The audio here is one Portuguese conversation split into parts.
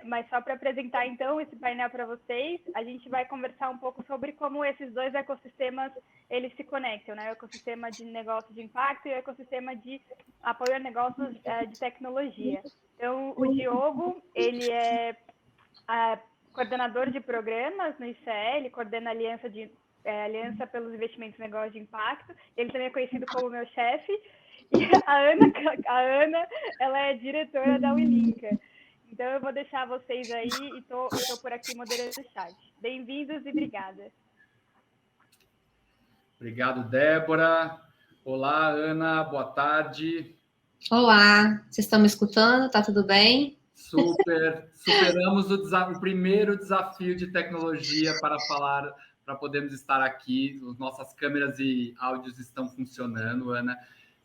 Mas só para apresentar, então, esse painel para vocês, a gente vai conversar um pouco sobre como esses dois ecossistemas, eles se conectam, né? O ecossistema de negócios de impacto e o ecossistema de apoio a negócios de tecnologia. Então, o Diogo, ele é coordenador de programas no ICE, ele coordena a Aliança pelos Investimentos em Negócios de Impacto, ele também é conhecido como meu chefe, e a Ana, ela é diretora da Wilinka. Então, eu vou deixar vocês aí e tô por aqui moderando o chat. Bem-vindos e obrigada. Obrigado, Débora. Olá, Ana, boa tarde. Olá, vocês estão me escutando? Tá tudo bem? Superamos o primeiro desafio de tecnologia para podermos estar aqui. Nossas câmeras e áudios estão funcionando, Ana.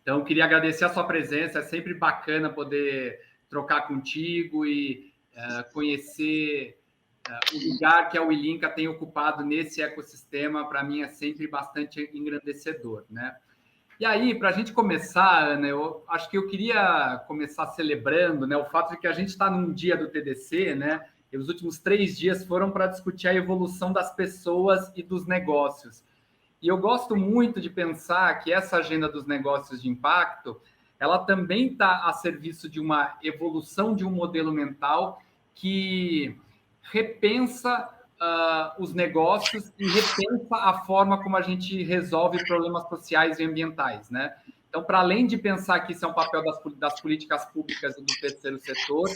Então, queria agradecer a sua presença. É sempre bacana poder trocar contigo e conhecer o lugar que a Wilinka tem ocupado nesse ecossistema. Para mim, é sempre bastante engrandecedor, né? E aí, para a gente começar, Ana, eu acho que eu queria começar celebrando, né, o fato de que a gente está num dia do TDC, né? E os últimos 3 dias foram para discutir a evolução das pessoas e dos negócios. E eu gosto muito de pensar que essa agenda dos negócios de impacto, ela também está a serviço de uma evolução de um modelo mental que repensa os negócios e repensa a forma como a gente resolve problemas sociais e ambientais, né? Então, para além de pensar que isso é um papel das políticas públicas e do terceiro setor,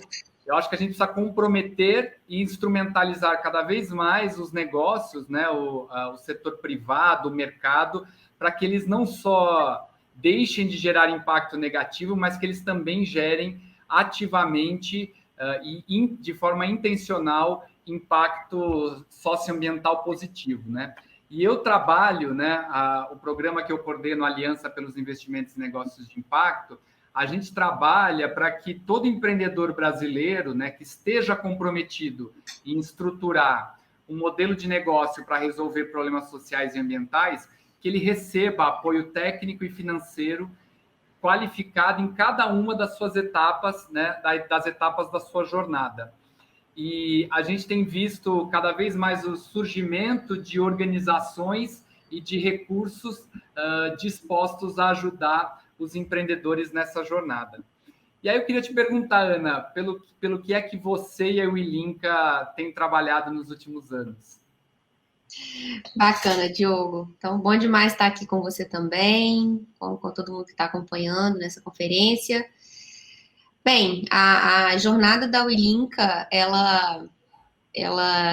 eu acho que a gente precisa comprometer e instrumentalizar cada vez mais os negócios, né? O setor privado, o mercado, para que eles não só deixem de gerar impacto negativo, mas que eles também gerem ativamente e de forma intencional impacto socioambiental positivo, né? E eu trabalho, né, o programa que eu coordeno, Aliança pelos Investimentos e Negócios de Impacto, a gente trabalha para que todo empreendedor brasileiro, né, que esteja comprometido em estruturar um modelo de negócio para resolver problemas sociais e ambientais, que ele receba apoio técnico e financeiro qualificado em cada uma das suas etapas, né, das etapas da sua jornada. E a gente tem visto cada vez mais o surgimento de organizações e de recursos dispostos a ajudar os empreendedores nessa jornada. E aí eu queria te perguntar, Ana, pelo que é que você e a Wilinka têm trabalhado nos últimos anos? Bacana, Diogo. Então, bom demais estar aqui com você também, com todo mundo que está acompanhando nessa conferência. Bem, a jornada da Wilinka, ela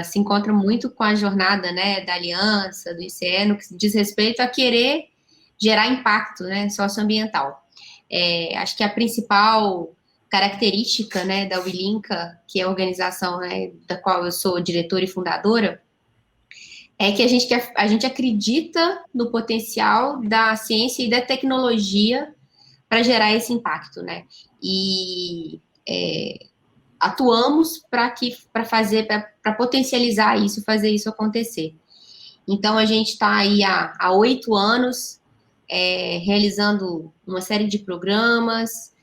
se encontra muito com a jornada, né, da Aliança, do ICE, no que diz respeito a querer gerar impacto, né, socioambiental. Acho que a principal característica, né, da Wilinka, que é a organização, né, da qual eu sou diretora e fundadora, é que a gente acredita no potencial da ciência e da tecnologia para gerar esse impacto, né? E atuamos para potencializar isso, fazer isso acontecer. Então, a gente está aí há 8 anos realizando uma série de programas,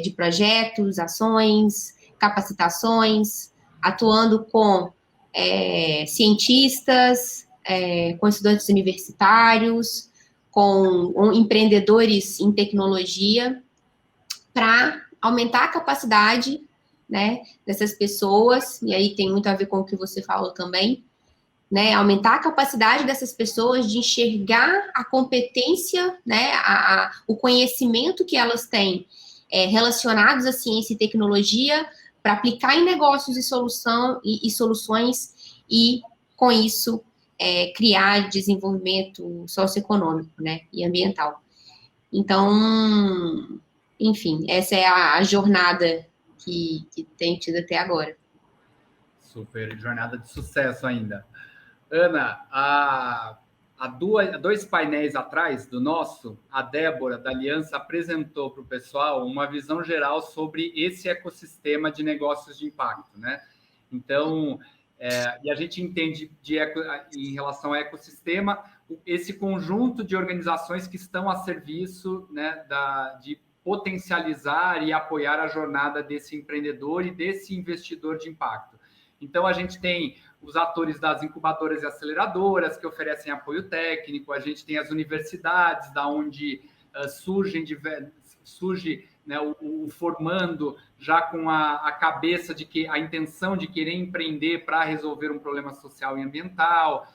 de projetos, ações, capacitações, atuando com cientistas, com estudantes universitários, com empreendedores em tecnologia, para aumentar a capacidade, né, dessas pessoas, e aí tem muito a ver com o que você falou também, né, aumentar a capacidade dessas pessoas de enxergar a competência, né, o conhecimento que elas têm relacionados à ciência e tecnologia para aplicar em negócios e soluções e, com isso, criar desenvolvimento socioeconômico, né, e ambiental. Então, enfim, essa é a jornada que tem tido até agora. Super, jornada de sucesso ainda. Ana, há 2 painéis atrás do nosso, a Débora, da Aliança, apresentou para o pessoal uma visão geral sobre esse ecossistema de negócios de impacto, né? Então, e a gente entende em relação ao ecossistema, esse conjunto de organizações que estão a serviço, né, de potencializar e apoiar a jornada desse empreendedor e desse investidor de impacto. Então, a gente tem os atores das incubadoras e aceleradoras que oferecem apoio técnico, a gente tem as universidades, da onde surge, né, o formando já com a cabeça de que a intenção de querer empreender para resolver um problema social e ambiental.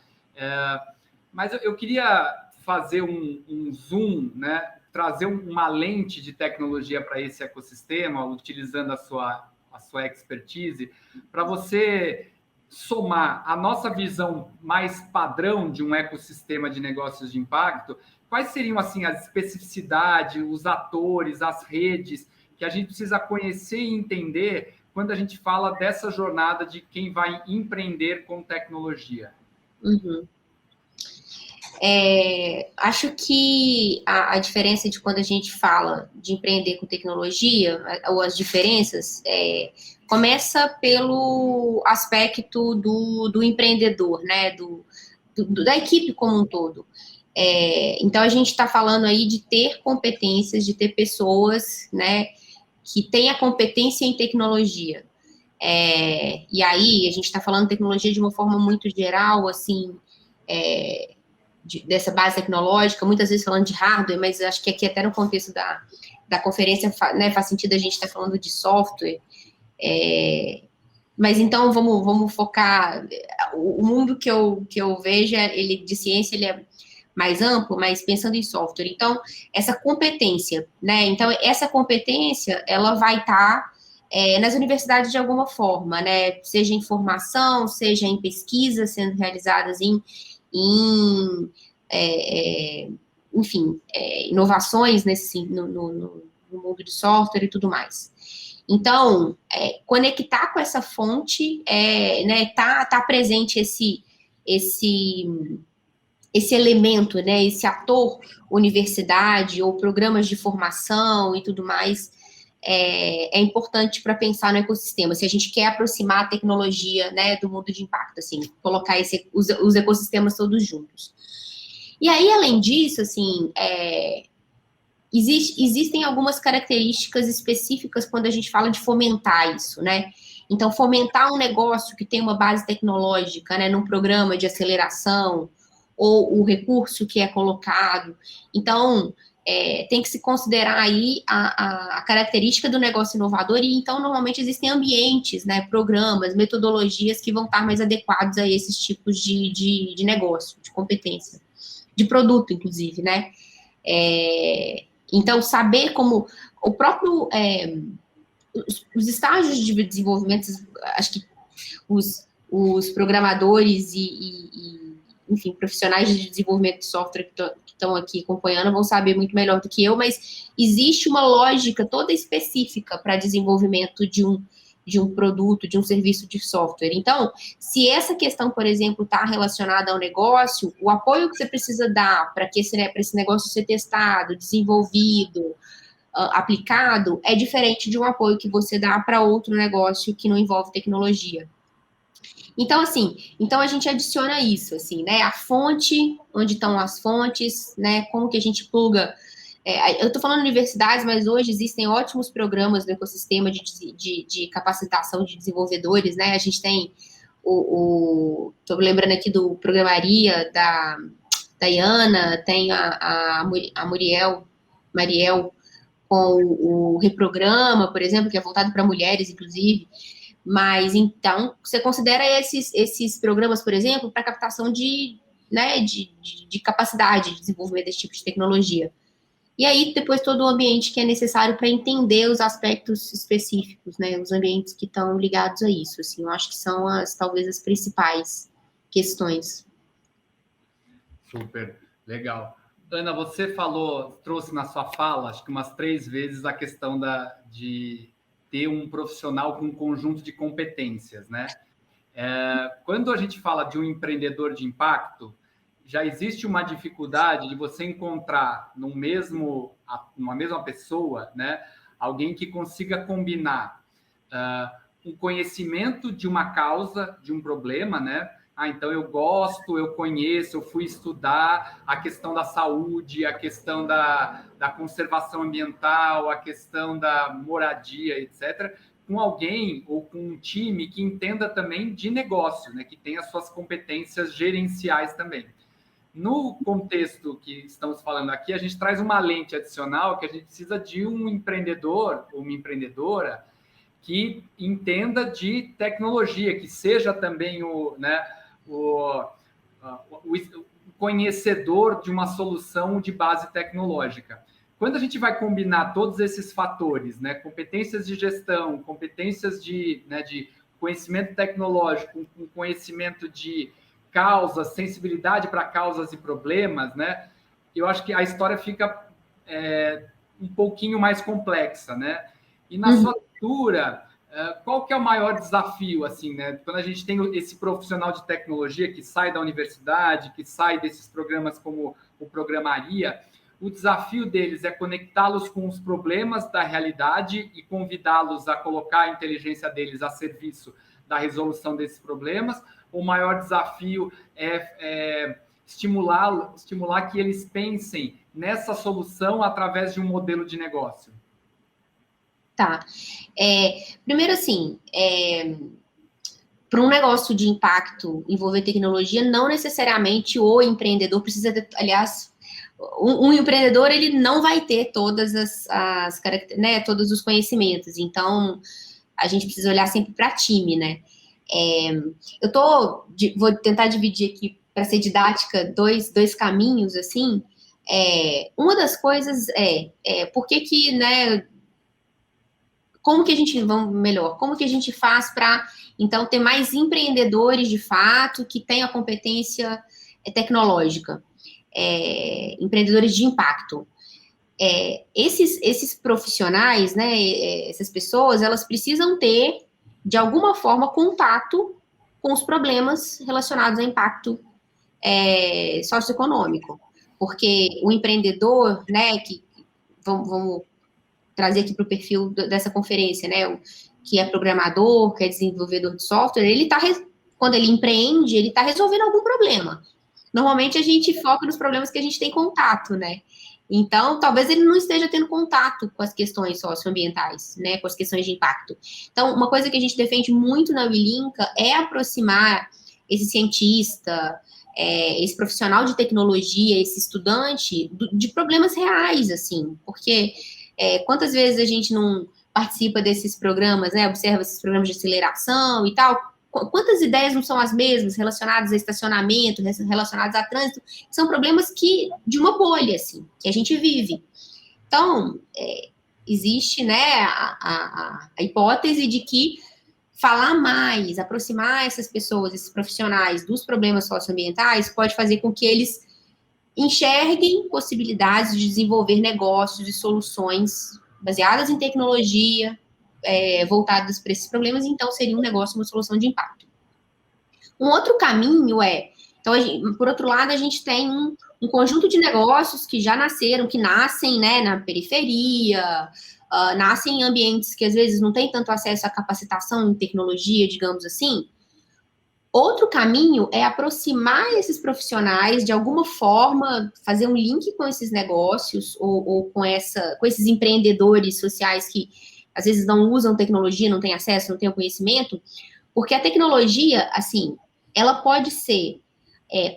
Mas eu queria fazer um zoom, né, trazer uma lente de tecnologia para esse ecossistema, utilizando a sua expertise, para você somar a nossa visão mais padrão de um ecossistema de negócios de impacto. Quais seriam, assim, as especificidades, os atores, as redes que a gente precisa conhecer e entender quando a gente fala dessa jornada de quem vai empreender com tecnologia? Uhum. Acho que a diferença de quando a gente fala de empreender com tecnologia, ou as diferenças, começa pelo aspecto do empreendedor, né, da equipe como um todo. Então, a gente está falando aí de ter competências, de ter pessoas, né, que têm a competência em tecnologia. E aí, a gente está falando de tecnologia de uma forma muito geral, assim, dessa base tecnológica, muitas vezes falando de hardware, mas acho que aqui até no contexto da conferência, né, faz sentido a gente estar falando de software. Mas então, vamos focar... O mundo que eu vejo, de ciência, ele é mais amplo, mas pensando em software. Então, essa competência, né? Então, essa competência, ela vai estar nas universidades de alguma forma, né? Seja em formação, seja em pesquisas sendo realizadas enfim, inovações no mundo de software e tudo mais. Então, conectar com essa fonte, né, tá presente esse elemento, né, esse ator universidade ou programas de formação e tudo mais, é importante para pensar no ecossistema. Se a gente quer aproximar a tecnologia, né, do mundo de impacto, assim, colocar os ecossistemas todos juntos. E aí, além disso, assim, existem algumas características específicas quando a gente fala de fomentar isso, né? Então, fomentar um negócio que tem uma base tecnológica, né, num programa de aceleração, ou o recurso que é colocado. Então, tem que se considerar aí a característica do negócio inovador, e então, normalmente, existem ambientes, né, programas, metodologias que vão estar mais adequados a esses tipos de negócio, de competência, de produto, inclusive, né? Então, saber como o próprio... os estágios de desenvolvimento, acho que os programadores enfim, profissionais de desenvolvimento de software que estão aqui acompanhando vão saber muito melhor do que eu, mas existe uma lógica toda específica para desenvolvimento de um produto, de um serviço de software. Então, se essa questão, por exemplo, está relacionada ao negócio, o apoio que você precisa dar para esse negócio ser testado, desenvolvido, aplicado, é diferente de um apoio que você dá para outro negócio que não envolve tecnologia. Então, assim, a gente adiciona isso, assim, né, a fonte, onde estão as fontes, né, como que a gente pluga. Eu estou falando universidades, mas hoje existem ótimos programas no ecossistema de capacitação de desenvolvedores, né, a gente tem estou lembrando aqui do Programaria, da Iana, tem a Mariel, com o Reprograma, por exemplo, que é voltado para mulheres, inclusive. Mas, então, você considera esses programas, por exemplo, para captação de capacidade de desenvolvimento desse tipo de tecnologia. E aí, depois, todo o ambiente que é necessário para entender os aspectos específicos, né, os ambientes que estão ligados a isso, assim, eu acho que são talvez as principais questões. Super, legal. Ana, você trouxe na sua fala, acho que umas 3 vezes, a questão de ter um profissional com um conjunto de competências, né? Quando a gente fala de um empreendedor de impacto, já existe uma dificuldade de você encontrar numa mesma pessoa, né, alguém que consiga combinar um conhecimento de uma causa, de um problema, né? então eu gosto, eu conheço, eu fui estudar a questão da saúde, a questão da conservação ambiental, a questão da moradia, etc., com alguém ou com um time que entenda também de negócio, né, que tenha suas competências gerenciais também. No contexto que estamos falando aqui, a gente traz uma lente adicional que a gente precisa de um empreendedor ou uma empreendedora que entenda de tecnologia, que seja também o conhecedor de uma solução de base tecnológica. Quando a gente vai combinar todos esses fatores, né, competências de gestão, competências de conhecimento tecnológico, com conhecimento de causas, sensibilidade para causas e problemas, né, eu acho que a história fica um pouquinho mais complexa, né? E na sua leitura, qual que é o maior desafio, assim, né? Quando a gente tem esse profissional de tecnologia que sai da universidade, que sai desses programas como o Programaria, o desafio deles é conectá-los com os problemas da realidade e convidá-los a colocar a inteligência deles a serviço da resolução desses problemas. O maior desafio é estimular que eles pensem nessa solução através de um modelo de negócio. Tá. Primeiro, assim, para um negócio de impacto envolver tecnologia, não necessariamente o empreendedor precisa ter, aliás, um empreendedor, ele não vai ter todas as né, todos os conhecimentos, então a gente precisa olhar sempre para time, né? Vou tentar dividir aqui, para ser didática, dois caminhos, assim. Uma das coisas por que, né, como que a gente faz para, então, ter mais empreendedores, de fato, que tenham a competência tecnológica, empreendedores de impacto. Esses profissionais, né, essas pessoas, elas precisam ter, de alguma forma, contato com os problemas relacionados a impacto socioeconômico. Porque o empreendedor, né, vamos trazer aqui para o perfil dessa conferência, né, que é programador, que é desenvolvedor de software, quando ele empreende, ele está resolvendo algum problema. Normalmente a gente foca nos problemas que a gente tem contato, né? Então, talvez ele não esteja tendo contato com as questões socioambientais, né, com as questões de impacto. Então, uma coisa que a gente defende muito na WeLinka é aproximar esse cientista, esse profissional de tecnologia, esse estudante, de problemas reais, assim, porque quantas vezes a gente não participa desses programas, né, observa esses programas de aceleração e tal, quantas ideias não são as mesmas relacionadas a estacionamento, relacionadas a trânsito, são problemas de uma bolha, assim, que a gente vive. Então, existe, né, a hipótese de que falar mais, aproximar essas pessoas, esses profissionais dos problemas socioambientais pode fazer com que eles enxerguem possibilidades de desenvolver negócios e soluções baseadas em tecnologia, voltadas para esses problemas, então seria um negócio, uma solução de impacto. Um outro caminho então, por outro lado, a gente tem um conjunto de negócios que já nasceram, que nascem, né, na periferia, nascem em ambientes que às vezes não têm tanto acesso à capacitação em tecnologia, digamos assim. Outro caminho é aproximar esses profissionais, de alguma forma, fazer um link com esses negócios ou com esses empreendedores sociais que às vezes não usam tecnologia, não têm acesso, não têm o conhecimento, porque a tecnologia, assim, ela pode ser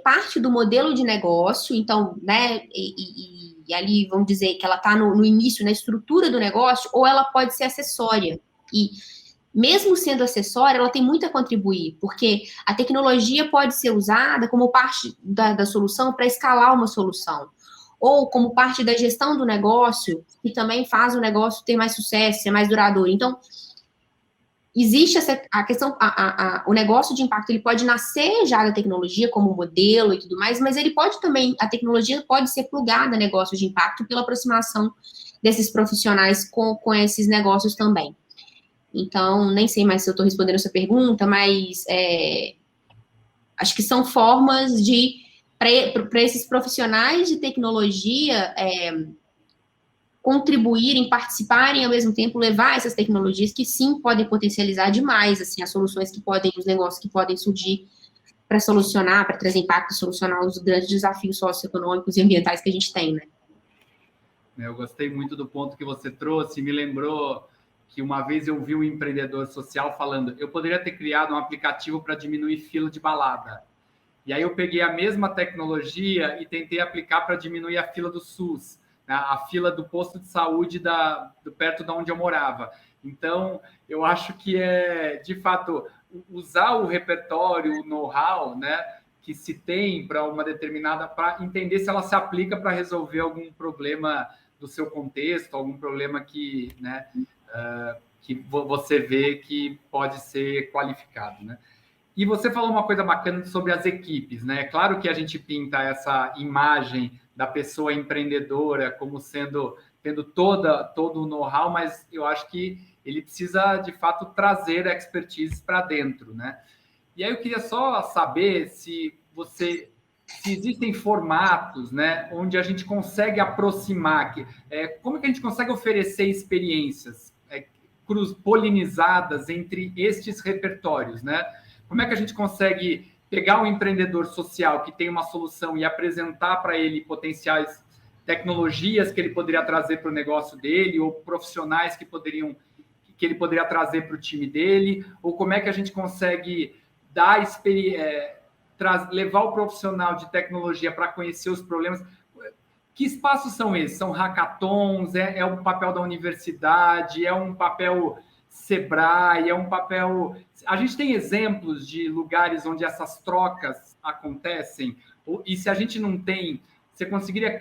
parte do modelo de negócio, então, né, e ali vamos dizer que ela está no início, na estrutura do negócio, ou ela pode ser acessória. E mesmo sendo acessória, ela tem muito a contribuir, porque a tecnologia pode ser usada como parte da solução para escalar uma solução, ou como parte da gestão do negócio, que também faz o negócio ter mais sucesso, ser mais duradouro. Então, existe a questão, o negócio de impacto, ele pode nascer já da tecnologia como modelo e tudo mais, mas ele pode também, a tecnologia pode ser plugada a negócios de impacto pela aproximação desses profissionais com esses negócios também. Então, nem sei mais se eu estou respondendo a sua pergunta, mas acho que são formas para esses profissionais de tecnologia contribuírem, participarem, ao mesmo tempo, levar essas tecnologias que, sim, podem potencializar demais, assim, as soluções que podem, os negócios que podem surgir para solucionar, para trazer impacto e solucionar os grandes desafios socioeconômicos e ambientais que a gente tem, né? Eu gostei muito do ponto que você trouxe, me lembrou que uma vez eu vi um empreendedor social falando, eu poderia ter criado um aplicativo para diminuir fila de balada. E aí eu peguei a mesma tecnologia e tentei aplicar para diminuir a fila do SUS, né? A fila do posto de saúde perto de onde eu morava. Então, eu acho que de fato, usar o repertório, o know-how, né, que se tem para uma determinada, para entender se ela se aplica para resolver algum problema do seu contexto, algum problema que, né, que você vê que pode ser qualificado, né? E você falou uma coisa bacana sobre as equipes, né? Claro que a gente pinta essa imagem da pessoa empreendedora como tendo todo o know-how, mas eu acho que ele precisa, de fato, trazer a expertise para dentro, né? E aí eu queria só saber se existem formatos, né, onde a gente consegue aproximar, como que a gente consegue oferecer experiências polinizadas entre estes repertórios, né? Como é que a gente consegue pegar um empreendedor social que tem uma solução e apresentar para ele potenciais tecnologias que ele poderia trazer para o negócio dele, ou profissionais que ele poderia trazer para o time dele, ou como é que a gente consegue levar o profissional de tecnologia para conhecer os problemas. Que espaços são esses? São hackathons? É um papel da universidade? É um papel Sebrae? É um papel... A gente tem exemplos de lugares onde essas trocas acontecem? E se a gente não tem, você conseguiria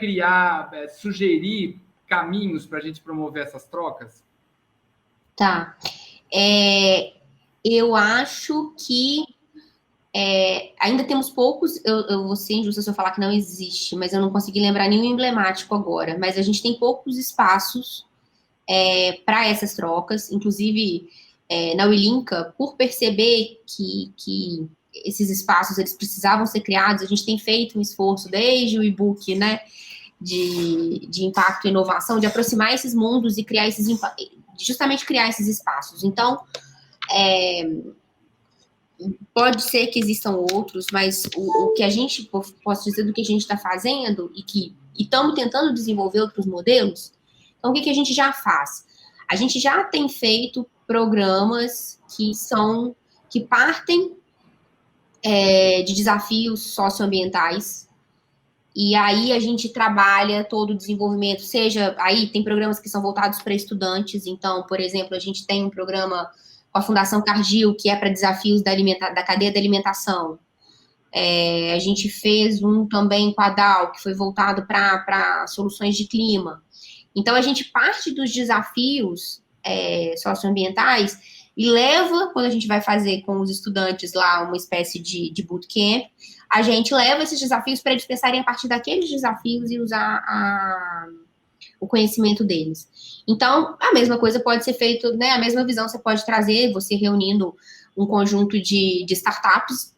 sugerir caminhos para a gente promover essas trocas? Tá. Eu acho que ainda temos poucos, eu vou ser injusta se eu falar que não existe, mas eu não consegui lembrar nenhum emblemático agora, mas a gente tem poucos espaços para essas trocas, inclusive na Wilinka, por perceber que esses espaços eles precisavam ser criados, a gente tem feito um esforço desde o e-book, né, de impacto e inovação, de aproximar esses mundos e justamente criar esses espaços. Então, pode ser que existam outros, mas o que a gente, posso dizer do que a gente está fazendo e estamos tentando desenvolver outros modelos. Então, o que a gente já faz? A gente já tem feito programas que partem de desafios socioambientais, e aí a gente trabalha todo o desenvolvimento, aí tem programas que são voltados para estudantes. Então, por exemplo, a gente tem um programa com a Fundação Cargill, que é para desafios da cadeia da alimentação. A gente fez um também com a DAO, que foi voltado para soluções de clima. Então, a gente parte dos desafios socioambientais e leva, quando a gente vai fazer com os estudantes lá uma espécie de bootcamp, a gente leva esses desafios para eles pensarem a partir daqueles desafios e usar o conhecimento deles. Então, a mesma coisa pode ser feito, né? A mesma visão você pode trazer, você reunindo um conjunto de startups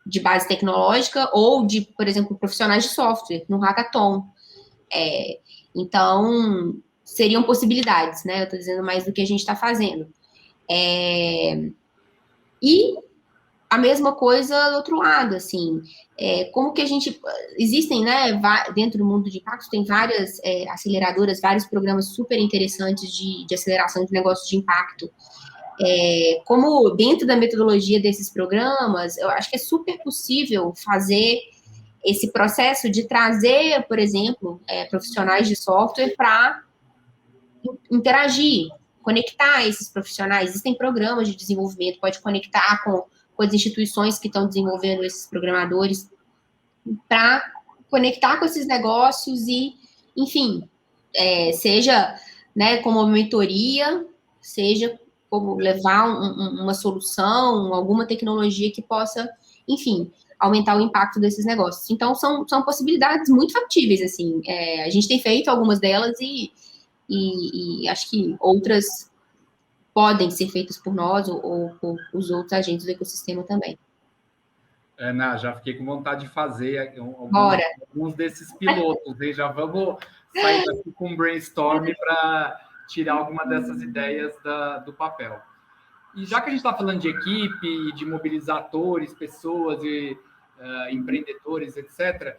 de base tecnológica ou de, por exemplo, profissionais de software no hackathon. Então, seriam possibilidades, né? Eu estou dizendo mais do que a gente está fazendo. E a mesma coisa do outro lado, assim, como que a gente... Existem, né, dentro do mundo de impacto, tem várias aceleradoras, vários programas super interessantes de aceleração de negócios de impacto. Como dentro da metodologia desses programas, eu acho que é super possível fazer esse processo de trazer, por exemplo, profissionais de software para interagir, conectar esses profissionais. Existem programas de desenvolvimento, pode conectar com as instituições que estão desenvolvendo esses programadores, para conectar com esses negócios e, enfim, seja, né, como uma mentoria, seja como levar uma solução, alguma tecnologia que possa, enfim, aumentar o impacto desses negócios. Então, são possibilidades muito factíveis, assim. A gente tem feito algumas delas e acho que outras podem ser feitas por nós ou por os outros agentes do ecossistema também. Ana, já fiquei com vontade de fazer alguns desses pilotos, hein? Já vamos sair daqui com um brainstorm para tirar alguma dessas ideias do papel. E já que a gente está falando de equipe, de mobilizadores, pessoas e empreendedores, etc.,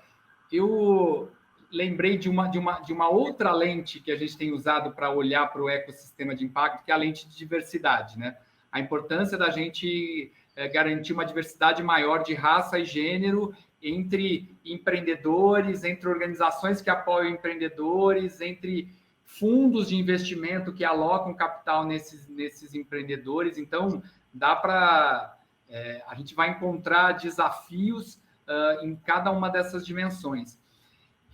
eu lembrei de uma outra lente que a gente tem usado para olhar para o ecossistema de impacto, que é a lente de diversidade, né? A importância da gente garantir uma diversidade maior de raça e gênero entre empreendedores, entre organizações que apoiam empreendedores, entre fundos de investimento que alocam capital nesses empreendedores. Então, dá para... a gente vai encontrar desafios em cada uma dessas dimensões.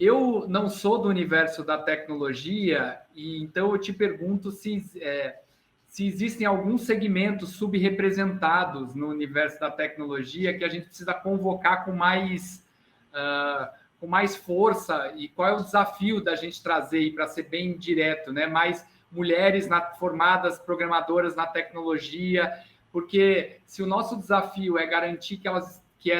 Eu não sou do universo da tecnologia, e então eu te pergunto se existem alguns segmentos subrepresentados no universo da tecnologia que a gente precisa convocar com mais força, e qual é o desafio da gente trazer, para ser bem direto, né? Mais mulheres formadas, programadoras na tecnologia, porque se o nosso desafio é garantir que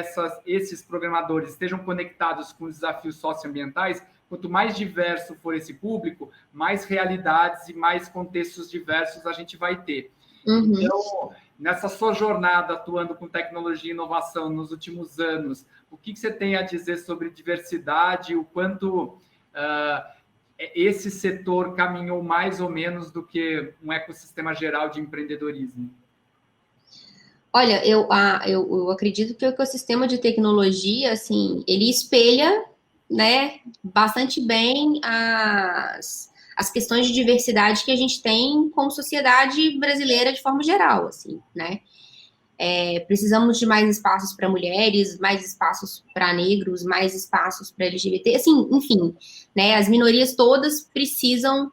esses programadores estejam conectados com os desafios socioambientais, quanto mais diverso for esse público, mais realidades e mais contextos diversos a gente vai ter. Uhum. Então, nessa sua jornada atuando com tecnologia e inovação nos últimos anos, o que você tem a dizer sobre diversidade, o quanto esse setor caminhou mais ou menos do que um ecossistema geral de empreendedorismo? Olha, eu acredito que o ecossistema de tecnologia, assim, ele espelha, né, bastante bem as questões de diversidade que a gente tem como sociedade brasileira de forma geral, assim, né? Precisamos de mais espaços para mulheres, mais espaços para negros, mais espaços para LGBT, assim, enfim, né? As minorias todas precisam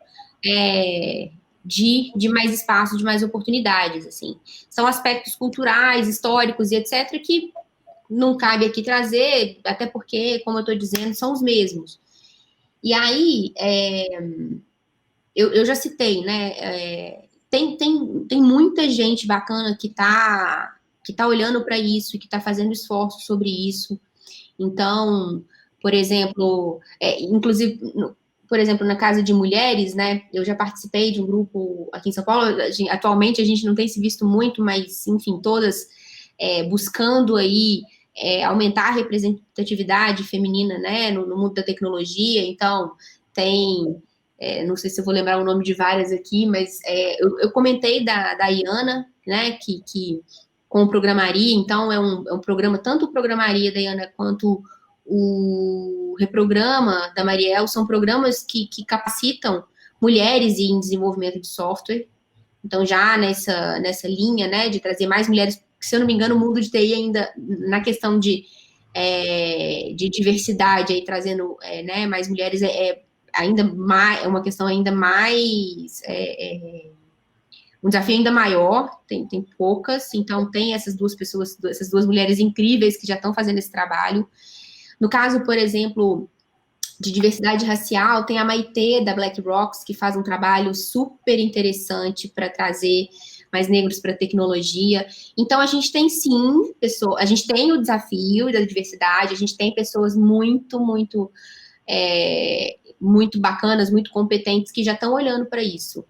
de mais espaço, de mais oportunidades, assim. São aspectos culturais, históricos e etc. que não cabe aqui trazer, até porque, como eu estou dizendo, são os mesmos. E aí, eu já citei, né? Tem muita gente bacana que tá olhando para isso e que está fazendo esforço sobre isso. Então, por exemplo, inclusive, por exemplo, na Casa de Mulheres, né? Eu já participei de um grupo aqui em São Paulo. Atualmente a gente não tem se visto muito, mas, enfim, todas buscando aí aumentar a representatividade feminina, né? No mundo da tecnologia. Então, tem... não sei se eu vou lembrar o nome de várias aqui, mas eu comentei da Iana, né, que com o Programaria, então é um programa, tanto o Programaria da Iana quanto o Reprograma da Mariel, são programas que capacitam mulheres em desenvolvimento de software, então já nessa linha, né, de trazer mais mulheres, se eu não me engano, o mundo de TI ainda, na questão de diversidade, aí trazendo né, mais mulheres, ainda mais, é uma questão ainda mais, um desafio ainda maior, tem poucas, então tem essas duas mulheres incríveis que já estão fazendo esse trabalho. No caso, por exemplo, de diversidade racial, tem a Maitê, da BlackRock, que faz um trabalho super interessante para trazer mais negros para a tecnologia. Então, a gente tem, sim, a gente tem o desafio da diversidade, a gente tem pessoas muito, muito... muito bacanas, muito competentes, que já estão olhando para isso.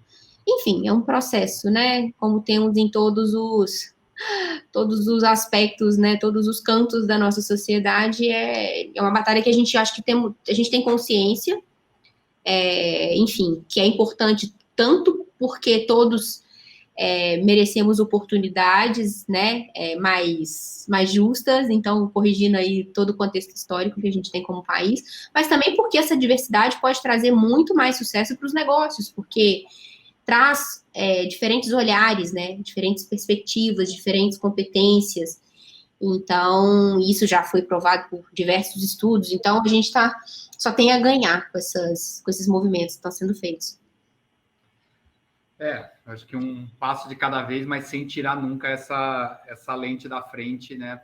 Enfim, é um processo, né? Como temos em todos os aspectos, né? Todos os cantos da nossa sociedade, é uma batalha que a gente acha que a gente tem consciência, enfim, que é importante tanto porque todos merecemos oportunidades, né, mais justas, então corrigindo aí todo o contexto histórico que a gente tem como país, mas também porque essa diversidade pode trazer muito mais sucesso para os negócios, porque traz diferentes olhares, né, diferentes perspectivas, diferentes competências, então isso já foi provado por diversos estudos, então a gente só tem a ganhar com esses movimentos que estão sendo feitos. Acho que um passo de cada vez, mas sem tirar nunca essa lente da frente, né?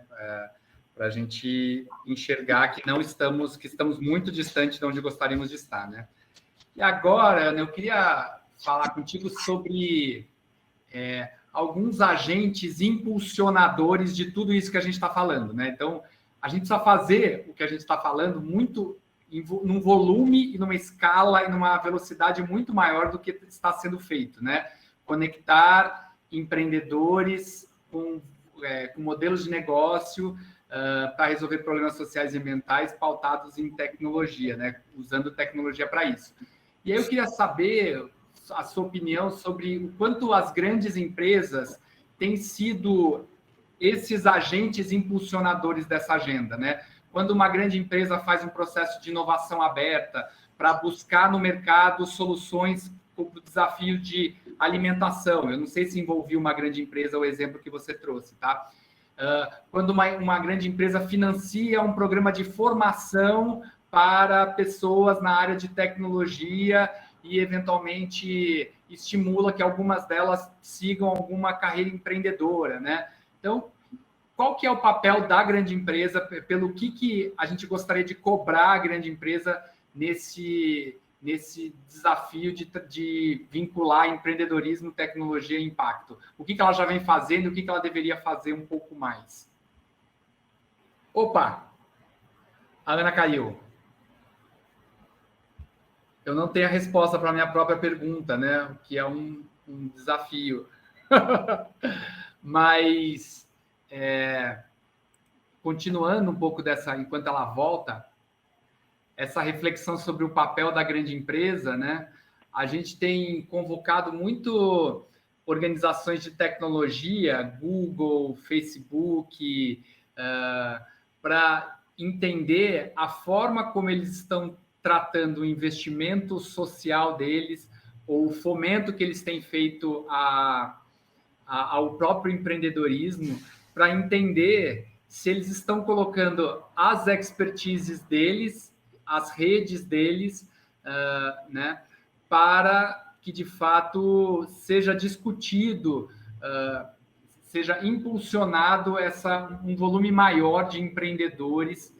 Para a gente enxergar que estamos muito distantes de onde gostaríamos de estar, né? E agora, eu queria falar contigo sobre alguns agentes impulsionadores de tudo isso que a gente está falando, né? Então, a gente precisa fazer o que a gente está falando muito num volume e numa escala e numa velocidade muito maior do que está sendo feito, né? Conectar empreendedores com modelos de negócio para resolver problemas sociais e ambientais pautados em tecnologia, né? Usando tecnologia para isso. E aí eu queria saber a sua opinião sobre o quanto as grandes empresas têm sido esses agentes impulsionadores dessa agenda, né? Quando uma grande empresa faz um processo de inovação aberta para buscar no mercado soluções para o desafio de alimentação. Eu não sei se envolvia uma grande empresa, o exemplo que você trouxe, tá? Quando uma grande empresa financia um programa de formação para pessoas na área de tecnologia e, eventualmente, estimula que algumas delas sigam alguma carreira empreendedora, né? Então, qual que é o papel da grande empresa, pelo que a gente gostaria de cobrar a grande empresa nesse desafio de vincular empreendedorismo, tecnologia e impacto? O que ela já vem fazendo e o que ela deveria fazer um pouco mais? Opa! A Ana caiu. Eu não tenho a resposta para a minha própria pergunta, né? O que é um desafio. Mas, continuando um pouco dessa, enquanto ela volta, essa reflexão sobre o papel da grande empresa, né? A gente tem convocado muito organizações de tecnologia, Google, Facebook, para entender a forma como eles estão tratando o investimento social deles, ou o fomento que eles têm feito ao próprio empreendedorismo, para entender se eles estão colocando as expertises deles, as redes deles, né, para que, de fato, seja discutido, seja impulsionado um volume maior de empreendedores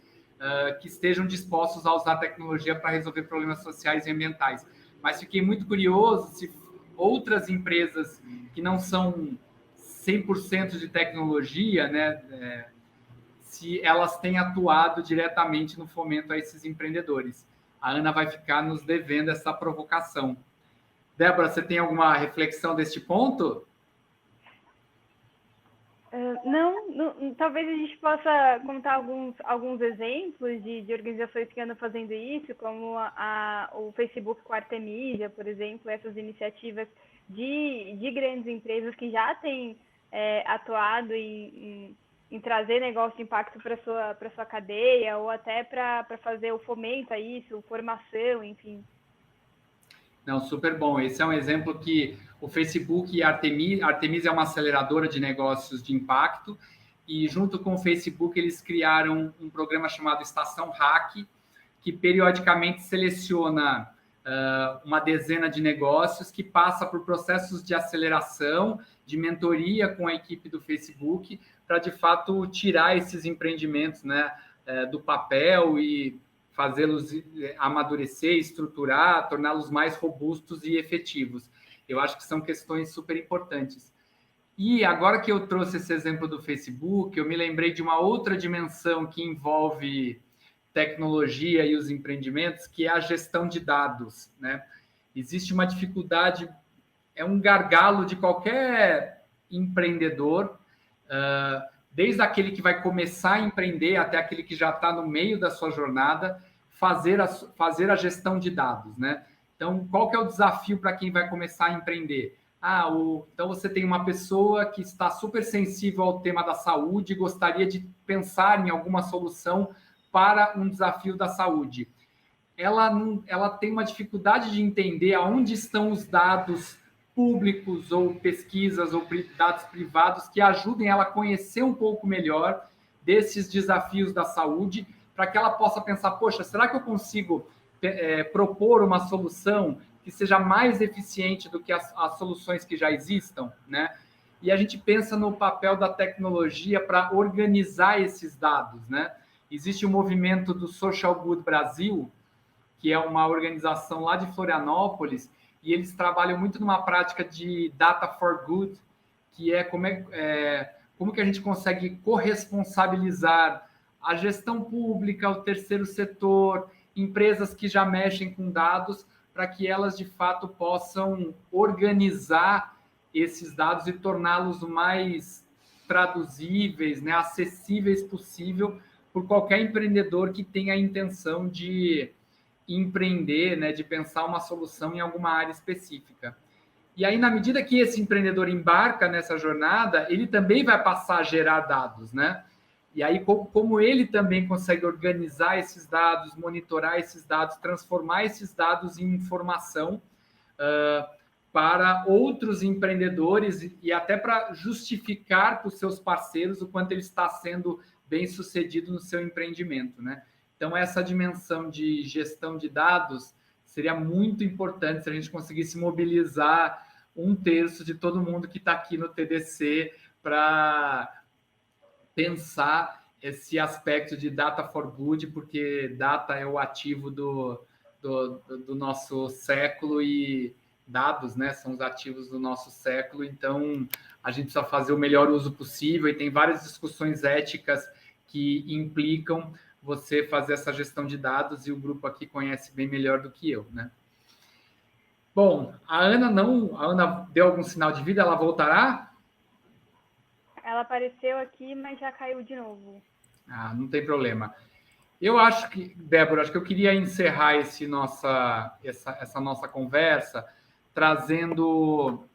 que estejam dispostos a usar a tecnologia para resolver problemas sociais e ambientais. Mas fiquei muito curioso se outras empresas que não são 100% de tecnologia, né, se elas têm atuado diretamente no fomento a esses empreendedores. A Ana vai ficar nos devendo essa provocação. Débora, você tem alguma reflexão deste ponto? Não, talvez a gente possa contar alguns exemplos de organizações que andam fazendo isso, como o Facebook com a Artemisia, por exemplo, essas iniciativas de grandes empresas que já têm atuado em trazer negócio de impacto para sua cadeia, ou até para fazer o fomento a isso, formação, enfim. Não, super bom. Esse é um exemplo que o Facebook e a Artemisia é uma aceleradora de negócios de impacto, e junto com o Facebook eles criaram um programa chamado Estação Hack, que periodicamente seleciona uma dezena de negócios que passa por processos de aceleração, de mentoria com a equipe do Facebook, para, de fato, tirar esses empreendimentos, né, do papel e fazê-los amadurecer, estruturar, torná-los mais robustos e efetivos. Eu acho que são questões super importantes. E agora que eu trouxe esse exemplo do Facebook, eu me lembrei de uma outra dimensão que envolve tecnologia e os empreendimentos, que é a gestão de dados, né? Existe uma dificuldade, é um gargalo de qualquer empreendedor, desde aquele que vai começar a empreender até aquele que já está no meio da sua jornada, fazer a gestão de dados, né? Então, qual que é o desafio para quem vai começar a empreender? Então, você tem uma pessoa que está super sensível ao tema da saúde e gostaria de pensar em alguma solução para um desafio da saúde. Ela tem uma dificuldade de entender aonde estão os dados públicos ou pesquisas ou dados privados que ajudem ela a conhecer um pouco melhor desses desafios da saúde, para que ela possa pensar, poxa, será que eu consigo propor uma solução que seja mais eficiente do que as soluções que já existam, né? E a gente pensa no papel da tecnologia para organizar esses dados, né? Existe o movimento do Social Good Brasil, que é uma organização lá de Florianópolis, e eles trabalham muito numa prática de data for good, que é como que a gente consegue corresponsabilizar a gestão pública, o terceiro setor, empresas que já mexem com dados, para que elas, de fato, possam organizar esses dados e torná-los o mais traduzíveis, né, acessíveis possível por qualquer empreendedor que tenha a intenção de empreender, né, de pensar uma solução em alguma área específica. E aí, na medida que esse empreendedor embarca nessa jornada, ele também vai passar a gerar dados, né? E aí, como ele também consegue organizar esses dados, monitorar esses dados, transformar esses dados em informação para outros empreendedores e até para justificar para os seus parceiros o quanto ele está sendo bem-sucedido no seu empreendimento, né? Então, essa dimensão de gestão de dados seria muito importante se a gente conseguisse mobilizar 1/3 de todo mundo que está aqui no TDC para pensar esse aspecto de data for good, porque data é o ativo do nosso século e dados, né, são os ativos do nosso século. Então, a gente precisa fazer o melhor uso possível e tem várias discussões éticas que implicam você fazer essa gestão de dados e o grupo aqui conhece bem melhor do que eu, né? Bom, a Ana deu algum sinal de vida, ela voltará? Ela apareceu aqui, mas já caiu de novo. Ah, não tem problema. Eu acho que, Débora, acho que eu queria encerrar essa nossa conversa trazendo,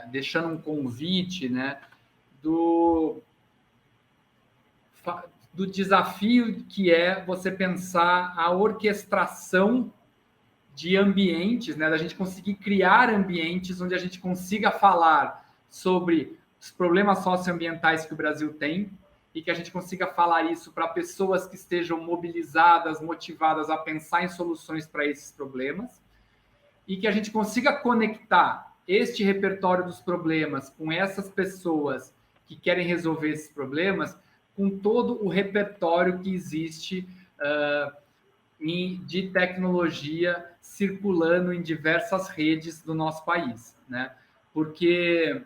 deixando um convite, né, do desafio que é você pensar a orquestração de ambientes, né, da gente conseguir criar ambientes onde a gente consiga falar sobre os problemas socioambientais que o Brasil tem e que a gente consiga falar isso para pessoas que estejam mobilizadas, motivadas a pensar em soluções para esses problemas e que a gente consiga conectar este repertório dos problemas com essas pessoas que querem resolver esses problemas com todo o repertório que existe de tecnologia circulando em diversas redes do nosso país, né? Porque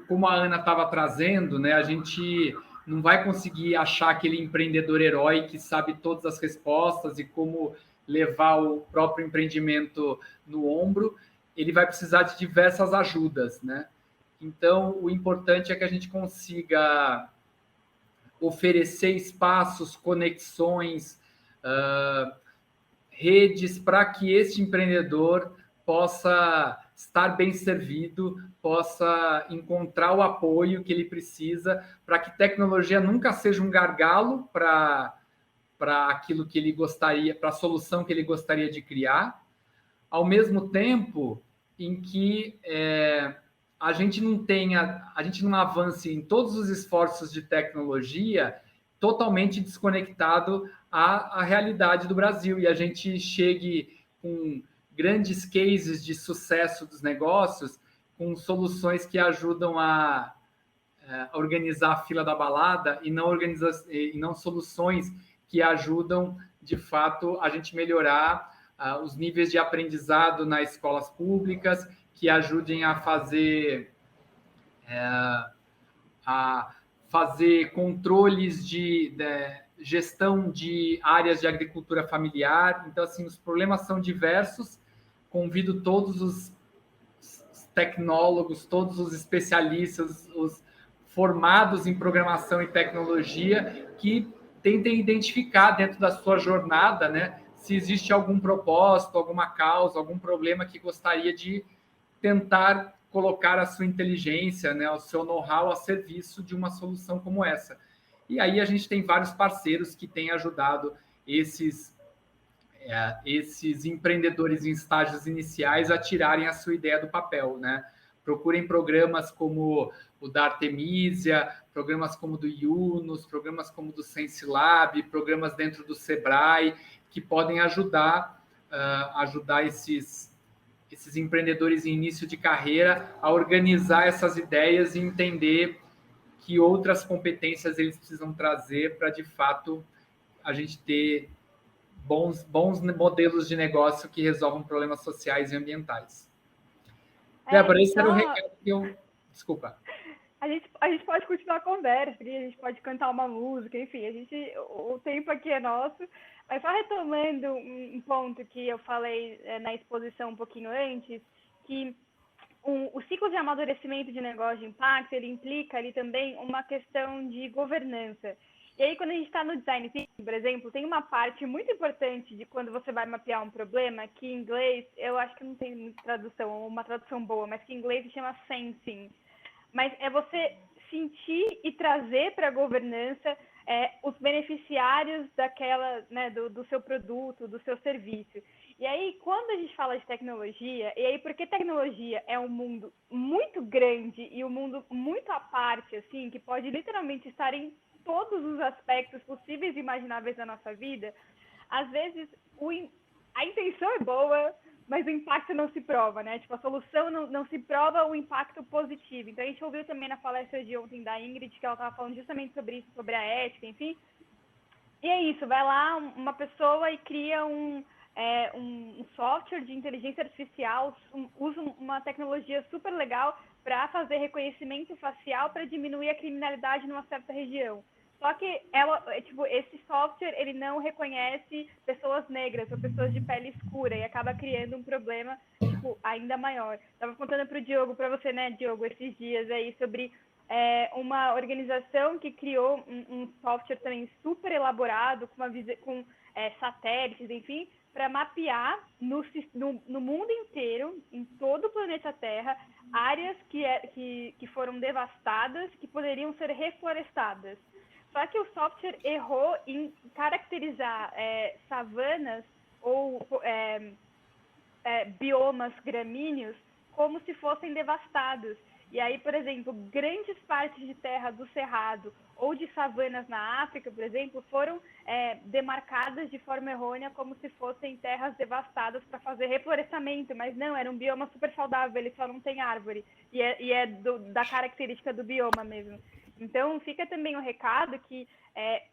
como a Ana estava trazendo, né, a gente não vai conseguir achar aquele empreendedor herói que sabe todas as respostas e como levar o próprio empreendimento no ombro. Ele vai precisar de diversas ajudas, né? Então, o importante é que a gente consiga oferecer espaços, conexões, redes para que este empreendedor possa estar bem servido, possa encontrar o apoio que ele precisa para que tecnologia nunca seja um gargalo para aquilo que ele gostaria, para a solução que ele gostaria de criar, ao mesmo tempo em que a gente não avance em todos os esforços de tecnologia totalmente desconectado à realidade do Brasil e a gente chegue com grandes cases de sucesso dos negócios, com soluções que ajudam a organizar a fila da balada e não soluções que ajudam, de fato, a gente melhorar os níveis de aprendizado nas escolas públicas, que ajudem a fazer controles de gestão de áreas de agricultura familiar. Então, assim, os problemas são diversos. Convido todos os tecnólogos, todos os especialistas, os formados em programação e tecnologia, que tentem identificar dentro da sua jornada, né, se existe algum propósito, alguma causa, algum problema que gostaria de tentar colocar a sua inteligência, né, o seu know-how a serviço de uma solução como essa. E aí a gente tem vários parceiros que têm ajudado esses empreendedores em estágios iniciais a tirarem a sua ideia do papel, né? Procurem programas como o da Artemisia, programas como do Yunus, programas como do SenseLab, programas dentro do Sebrae, que podem ajudar esses empreendedores em início de carreira a organizar essas ideias e entender que outras competências eles precisam trazer para, de fato, a gente ter bons modelos de negócio que resolvam problemas sociais e ambientais. Débora, esse era o recado que eu... Desculpa. A gente pode continuar a conversa, a gente pode cantar uma música, enfim, o tempo aqui é nosso. Mas só retomando um ponto que eu falei na exposição um pouquinho antes, que o ciclo de amadurecimento de negócio de impacto, ele implica ali também uma questão de governança. E aí, quando a gente está no design thinking, por exemplo, tem uma parte muito importante de quando você vai mapear um problema, que em inglês, eu acho que não tem muita tradução, ou uma tradução boa, mas que em inglês se chama sensing. Mas é você sentir e trazer para a governança os beneficiários daquela, né, do seu produto, do seu serviço. E aí, quando a gente fala de tecnologia, e aí porque tecnologia é um mundo muito grande e um mundo muito à parte, assim, que pode literalmente estar em todos os aspectos possíveis e imagináveis da nossa vida, às vezes a intenção é boa, mas o impacto não se prova, né? Tipo, a solução não se prova o impacto positivo. Então, a gente ouviu também na palestra de ontem da Ingrid, que ela estava falando justamente sobre isso, sobre a ética, enfim. E é isso, vai lá uma pessoa e cria um software de inteligência artificial, usa uma tecnologia super legal para fazer reconhecimento facial para diminuir a criminalidade numa certa região. Só que esse software ele não reconhece pessoas negras ou pessoas de pele escura e acaba criando um problema ainda maior. Estava contando para o Diogo, para você, né, Diogo, esses dias aí sobre uma organização que criou um software também super elaborado com satélites, enfim, para mapear no mundo inteiro, em todo o planeta Terra, áreas que foram devastadas, que poderiam ser reflorestadas. Só que o software errou em caracterizar savanas ou biomas gramíneos como se fossem devastados. E aí, por exemplo, grandes partes de terra do Cerrado ou de savanas na África, por exemplo, foram demarcadas de forma errônea como se fossem terras devastadas para fazer reflorestamento, mas não, era um bioma super saudável, ele só não tem árvore, e é da característica do bioma mesmo. Então, fica também o recado que,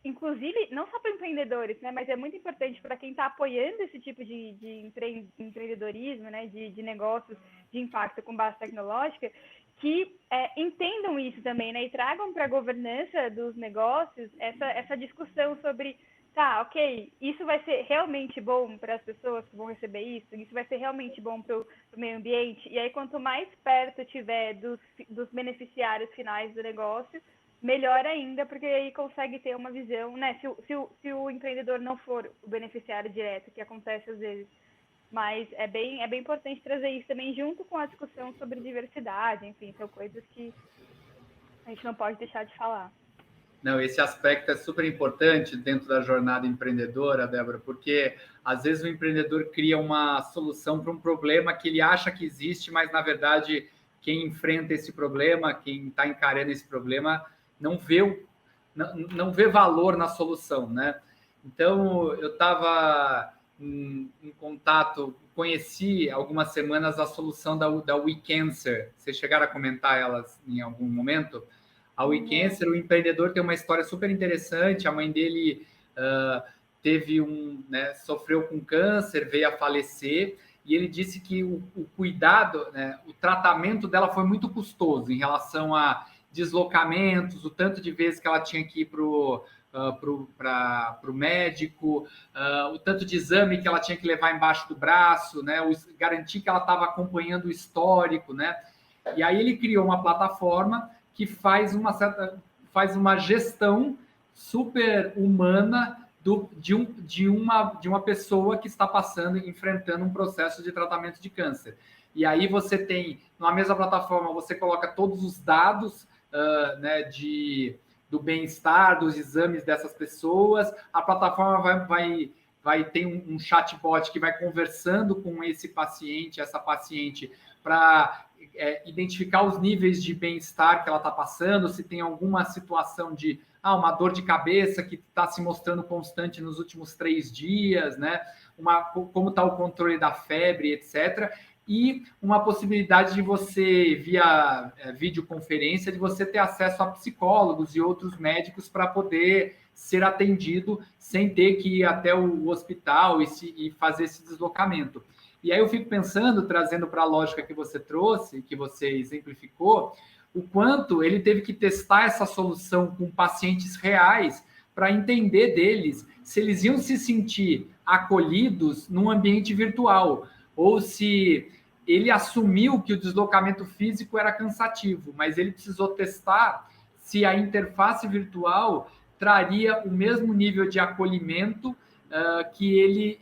inclusive, não só para empreendedores, né, mas é muito importante para quem está apoiando esse tipo de empreendedorismo, né, de negócios de impacto com base tecnológica, que entendam isso também, né, e tragam para a governança dos negócios essa discussão sobre, tá, ok, isso vai ser realmente bom para as pessoas que vão receber isso vai ser realmente bom para o meio ambiente, e aí quanto mais perto tiver dos beneficiários finais do negócio, melhor ainda, porque aí consegue ter uma visão, né, se o empreendedor não for o beneficiário direto, que acontece às vezes. Mas é bem importante trazer isso também junto com a discussão sobre diversidade, enfim, são coisas que a gente não pode deixar de falar. Não, esse aspecto é super importante dentro da jornada empreendedora, Débora, porque às vezes o empreendedor cria uma solução para um problema que ele acha que existe, mas na verdade quem enfrenta esse problema, quem está encarando esse problema, não vê valor na solução, né? Então, eu estava em contato, conheci algumas semanas a solução da WeCancer. Vocês chegaram a comentar elas em algum momento? A WeCancer, o empreendedor tem uma história super interessante. A mãe dele sofreu com câncer, veio a falecer, e ele disse que o cuidado, né, o tratamento dela foi muito custoso em relação a deslocamentos, o tanto de vezes que ela tinha que ir para o médico, o tanto de exame que ela tinha que levar embaixo do braço, né, garantir que ela estava acompanhando o histórico, né? E aí ele criou uma plataforma que faz uma gestão super humana de uma pessoa que está enfrentando um processo de tratamento de câncer. E aí você tem, na mesma plataforma, você coloca todos os dados né, do bem-estar, dos exames dessas pessoas. A plataforma vai ter um chatbot que vai conversando com esse paciente, essa paciente, para identificar os níveis de bem-estar que ela está passando, se tem alguma situação de uma dor de cabeça que está se mostrando constante nos últimos 3 dias, né? Como está o controle da febre, etc. E uma possibilidade de você, via videoconferência, de você ter acesso a psicólogos e outros médicos para poder ser atendido sem ter que ir até o hospital e fazer esse deslocamento. E aí eu fico pensando, trazendo para a lógica que você trouxe, que você exemplificou, o quanto ele teve que testar essa solução com pacientes reais para entender deles se eles iam se sentir acolhidos num ambiente virtual, ou se ele assumiu que o deslocamento físico era cansativo, mas ele precisou testar se a interface virtual traria o mesmo nível de acolhimento que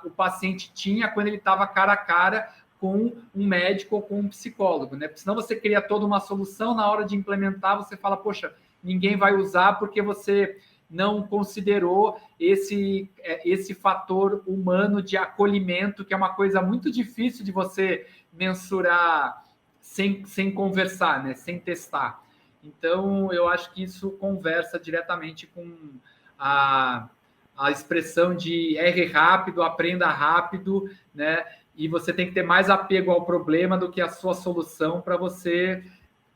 o paciente tinha quando ele estava cara a cara com um médico ou com um psicólogo, né? Porque senão você cria toda uma solução, na hora de implementar você fala, poxa, ninguém vai usar porque você não considerou esse fator humano de acolhimento, que é uma coisa muito difícil de você mensurar sem conversar, né? Sem testar. Então, eu acho que isso conversa diretamente com a expressão de erre rápido, aprenda rápido, né? E você tem que ter mais apego ao problema do que a sua solução para você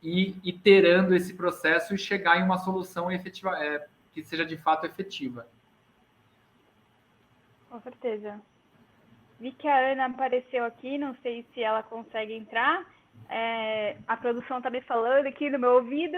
ir iterando esse processo e chegar em uma solução efetiva, que seja de fato efetiva. Com certeza. Vi que a Ana apareceu aqui, não sei se ela consegue entrar. A produção está me falando aqui no meu ouvido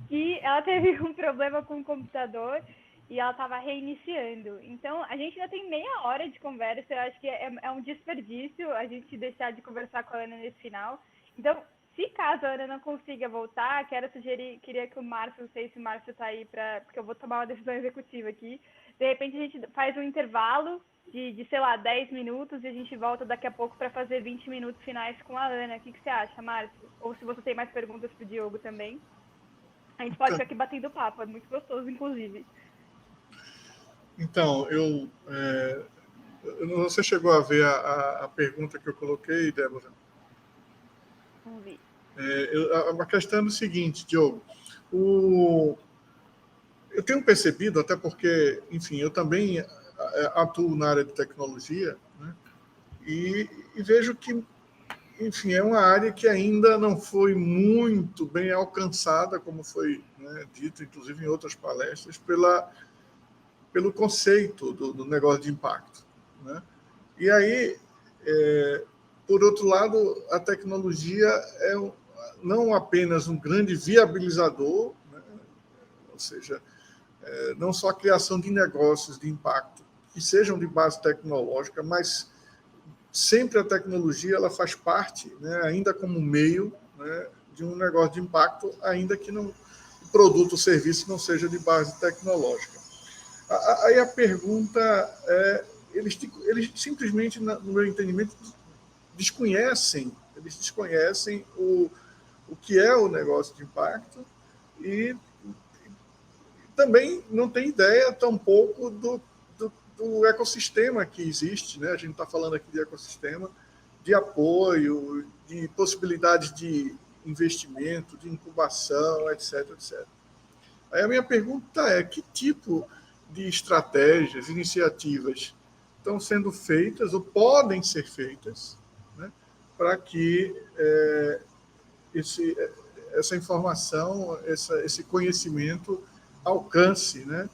que ela teve um problema com o computador e ela estava reiniciando. Então, a gente ainda tem meia hora de conversa, eu acho que é um desperdício a gente deixar de conversar com a Ana nesse final. Então, se caso a Ana não consiga voltar, queria que o Márcio, não sei se o Márcio está aí, porque eu vou tomar uma decisão executiva aqui, de repente a gente faz um intervalo de sei lá, 10 minutos e a gente volta daqui a pouco para fazer 20 minutos finais com a Ana. O que você acha, Márcio? Ou se você tem mais perguntas para o Diogo também. A gente pode ficar aqui batendo papo, é muito gostoso, inclusive. Então, você chegou a ver a pergunta que eu coloquei, Débora? Vamos ver. A questão é o seguinte, Diogo. Eu tenho percebido, até porque, enfim, eu também atuo na área de tecnologia, né? E vejo que, enfim, é uma área que ainda não foi muito bem alcançada, como foi, né, dito, inclusive em outras palestras, pelo conceito do negócio de impacto, né? E aí, por outro lado, a tecnologia é não apenas um grande viabilizador, né? Ou seja, não só a criação de negócios de impacto que sejam de base tecnológica, mas sempre a tecnologia ela faz parte, né, ainda como meio, né, de um negócio de impacto, ainda que o produto ou serviço não seja de base tecnológica. Aí a pergunta é, eles simplesmente, no meu entendimento, desconhecem o que é o negócio de impacto e também não tem ideia tampouco do ecossistema que existe, né? A gente está falando aqui de ecossistema, de apoio, de possibilidades de investimento, de incubação, etc, etc. Aí a minha pergunta é, que tipo de estratégias, iniciativas estão sendo feitas ou podem ser feitas, né, para que essa informação, esse conhecimento alcance, né,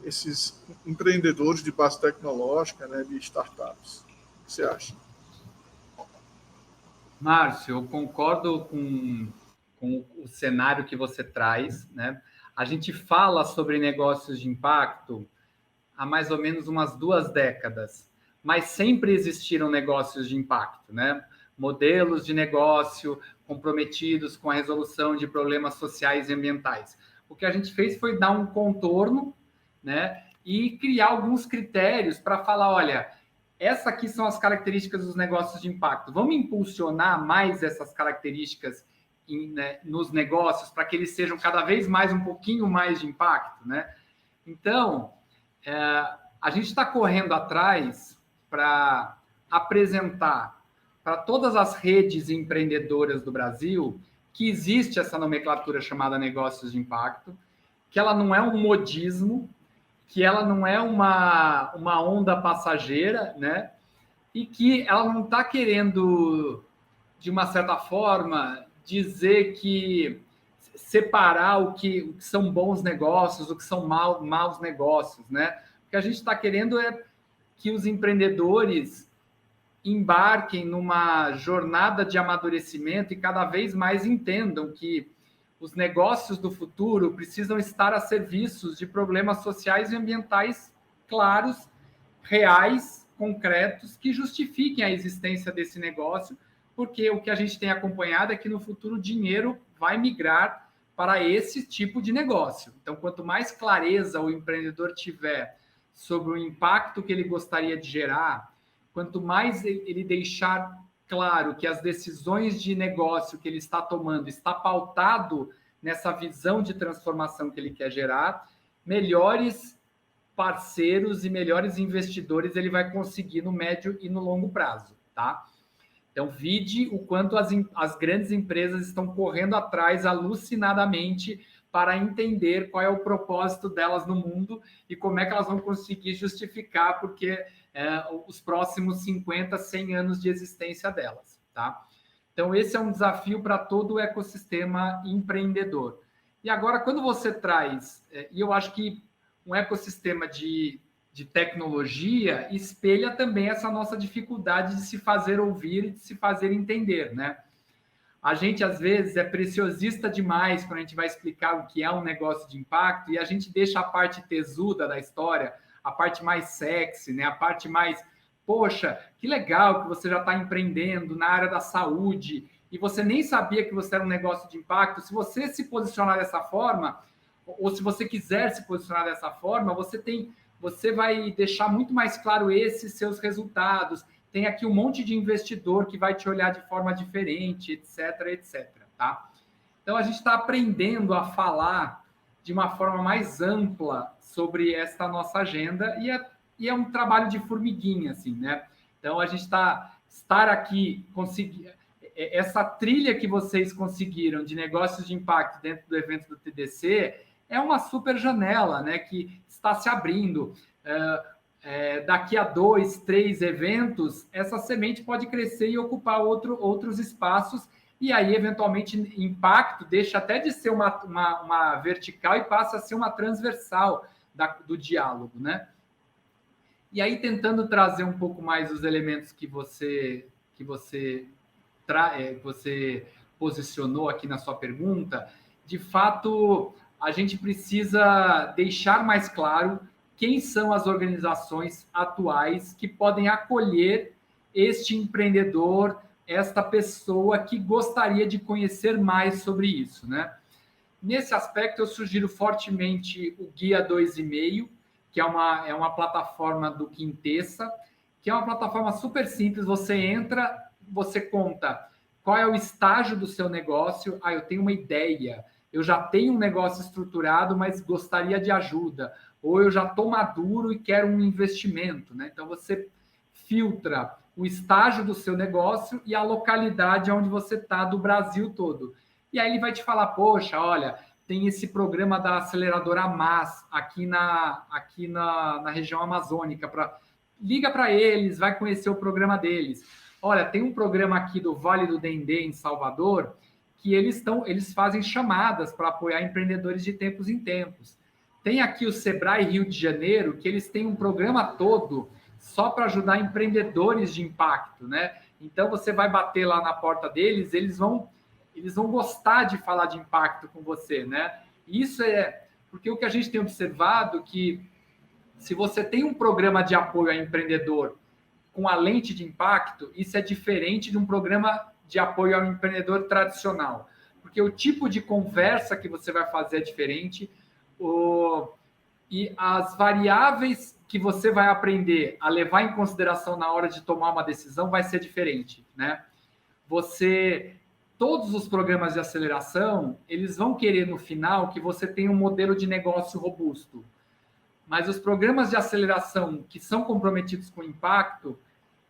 esses empreendedores de base tecnológica, né, de startups. O que você acha? Márcio, eu concordo com o cenário que você traz, né? A gente fala sobre negócios de impacto há mais ou menos umas 2 décadas, mas sempre existiram negócios de impacto, né? Modelos de negócio comprometidos com a resolução de problemas sociais e ambientais. O que a gente fez foi dar um contorno, né, e criar alguns critérios para falar, olha, essas aqui são as características dos negócios de impacto. Vamos impulsionar mais essas características nos negócios para que eles sejam cada vez mais um pouquinho mais de impacto, né? Então, a gente está correndo atrás para apresentar para todas as redes empreendedoras do Brasil que existe essa nomenclatura chamada negócios de impacto, que ela não é um modismo, que ela não é uma onda passageira, né? E que ela não está querendo, de uma certa forma, dizer que separar o que são bons negócios, o que são maus negócios, né? O que a gente está querendo é que os empreendedores embarquem numa jornada de amadurecimento e cada vez mais entendam que os negócios do futuro precisam estar a serviço de problemas sociais e ambientais claros, reais, concretos, que justifiquem a existência desse negócio, porque o que a gente tem acompanhado é que no futuro o dinheiro vai migrar para esse tipo de negócio. Então, quanto mais clareza o empreendedor tiver sobre o impacto que ele gostaria de gerar, quanto mais ele deixar claro que as decisões de negócio que ele está tomando está pautado nessa visão de transformação que ele quer gerar, melhores parceiros e melhores investidores ele vai conseguir no médio e no longo prazo, tá? Então, vide o quanto as grandes empresas estão correndo atrás alucinadamente para entender qual é o propósito delas no mundo e como é que elas vão conseguir justificar porque os próximos 50, 100 anos de existência delas, tá? Então, esse é um desafio para todo o ecossistema empreendedor. E agora, quando você traz, e eu acho que um ecossistema de tecnologia espelha também essa nossa dificuldade de se fazer ouvir e de se fazer entender, né? A gente, às vezes, é preciosista demais quando a gente vai explicar o que é um negócio de impacto e a gente deixa a parte tesuda da história, a parte mais sexy, né? A parte mais, poxa, que legal que você já está empreendendo na área da saúde e você nem sabia que você era um negócio de impacto. Se você se posicionar dessa forma, ou se você quiser se posicionar dessa forma, você vai deixar muito mais claro esses seus resultados. Tem aqui um monte de investidor que vai te olhar de forma diferente, etc, etc, tá? Então, a gente está aprendendo a falar de uma forma mais ampla sobre esta nossa agenda e é um trabalho de formiguinha, assim, né? Então, a gente estar aqui, essa trilha que vocês conseguiram de negócios de impacto dentro do evento do TDC é uma super janela, né, que está se abrindo. Daqui a 2, 3 eventos, essa semente pode crescer e ocupar outros espaços, e aí, eventualmente, impacto deixa até de ser uma vertical e passa a ser uma transversal do diálogo, né? E aí, tentando trazer um pouco mais os elementos que você posicionou aqui na sua pergunta, de fato, a gente precisa deixar mais claro quem são as organizações atuais que podem acolher este empreendedor, esta pessoa que gostaria de conhecer mais sobre isso, né? Nesse aspecto, eu sugiro fortemente o Guia 2,5, que é uma plataforma do Quintessa, que é uma plataforma super simples. Você entra, você conta qual é o estágio do seu negócio. Eu tenho uma ideia, eu já tenho um negócio estruturado, mas gostaria de ajuda. Ou eu já estou maduro e quero um investimento, né? Então, você filtra o estágio do seu negócio e a localidade onde você está do Brasil todo. E aí ele vai te falar, poxa, olha, tem esse programa da aceleradora MAS aqui na região amazônica. Liga para eles, vai conhecer o programa deles. Olha, tem um programa aqui do Vale do Dendê, em Salvador, que eles fazem chamadas para apoiar empreendedores de tempos em tempos. Tem aqui o Sebrae Rio de Janeiro, que eles têm um programa todo só para ajudar empreendedores de impacto, né? Então, você vai bater lá na porta deles, eles vão gostar de falar de impacto com você, né? Isso é porque o que a gente tem observado é que se você tem um programa de apoio a empreendedor com a lente de impacto, isso é diferente de um programa de apoio ao empreendedor tradicional, porque o tipo de conversa que você vai fazer é diferente, e as variáveis que você vai aprender a levar em consideração na hora de tomar uma decisão vai ser diferente, né? Todos os programas de aceleração, eles vão querer no final que você tenha um modelo de negócio robusto. Mas os programas de aceleração que são comprometidos com impacto,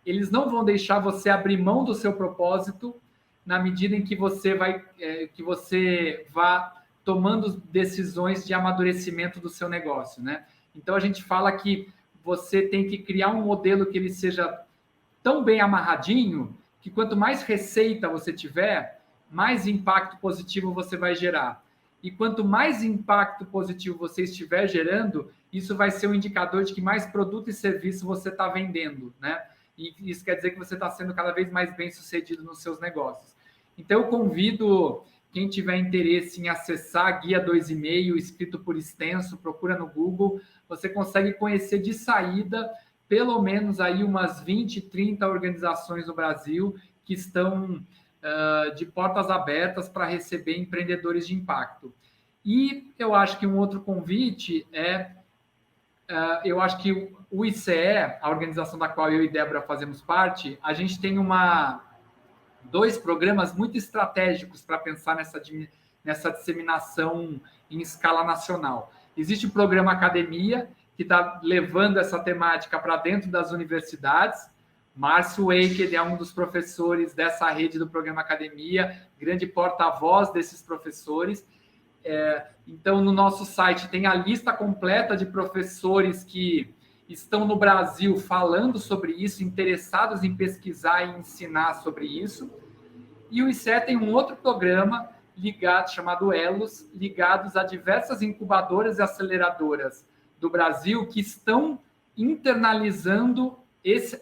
eles não vão deixar você abrir mão do seu propósito na medida em que você vá tomando decisões de amadurecimento do seu negócio, né? Então, a gente fala que você tem que criar um modelo que ele seja tão bem amarradinho que quanto mais receita você tiver, mais impacto positivo você vai gerar. E quanto mais impacto positivo você estiver gerando, isso vai ser um indicador de que mais produto e serviço você está vendendo, né? E isso quer dizer que você está sendo cada vez mais bem sucedido nos seus negócios. Então, eu convido quem tiver interesse em acessar a Guia 2,5, escrito por extenso, procura no Google, você consegue conhecer de saída pelo menos aí umas 20, 30 organizações no Brasil que estão de portas abertas para receber empreendedores de impacto. E eu acho que um outro convite eu acho que o ICE, a organização da qual eu e Débora fazemos parte, a gente tem dois programas muito estratégicos para pensar nessa disseminação em escala nacional. Existe o programa Academia, que está levando essa temática para dentro das universidades. Márcio Eicher é um dos professores dessa rede do programa Academia, grande porta-voz desses professores. Então, no nosso site tem a lista completa de professores que estão no Brasil falando sobre isso, interessados em pesquisar e ensinar sobre isso. E o ICE tem um outro programa chamado Elos, ligados a diversas incubadoras e aceleradoras do Brasil que estão internalizando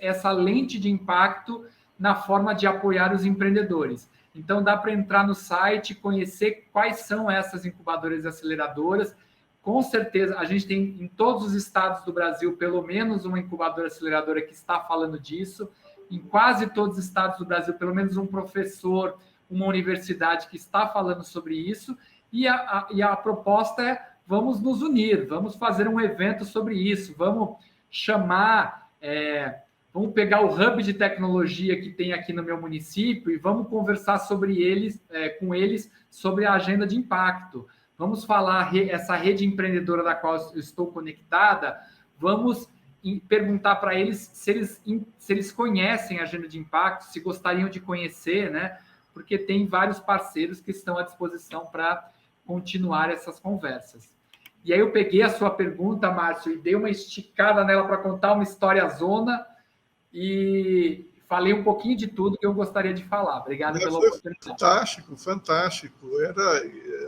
essa lente de impacto na forma de apoiar os empreendedores. Então, dá para entrar no site, conhecer quais são essas incubadoras e aceleradoras. Com certeza, a gente tem em todos os estados do Brasil pelo menos uma incubadora aceleradora que está falando disso. Em quase todos os estados do Brasil, pelo menos um professor, uma universidade que está falando sobre isso. E a proposta é: vamos nos unir, vamos fazer um evento sobre isso, vamos chamar, vamos pegar o hub de tecnologia que tem aqui no meu município e vamos conversar com eles sobre a agenda de impacto. Vamos falar essa rede empreendedora da qual eu estou conectada, vamos perguntar para eles se eles conhecem a agenda de impacto, se gostariam de conhecer, né? Porque tem vários parceiros que estão à disposição para continuar essas conversas. E aí eu peguei a sua pergunta, Márcio, e dei uma esticada nela para contar uma história zona e falei um pouquinho de tudo que eu gostaria de falar. Obrigado pela oportunidade. Fantástico, fantástico.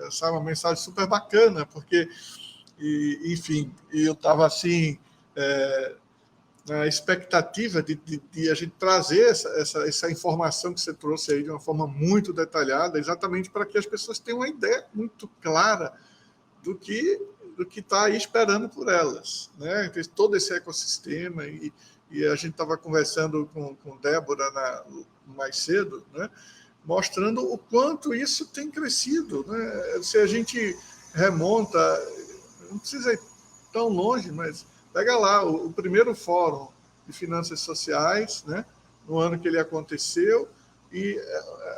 Essa é uma mensagem super bacana, porque, enfim, eu estava assim, na expectativa de a gente trazer essa informação que você trouxe aí de uma forma muito detalhada, exatamente para que as pessoas tenham uma ideia muito clara do que está aí esperando por elas, né? Todo esse ecossistema, e a gente estava conversando com Débora mais cedo, né? Mostrando o quanto isso tem crescido, né? Se a gente remonta, não precisa ir tão longe, mas pega lá o primeiro fórum de finanças sociais, né? No ano que ele aconteceu, e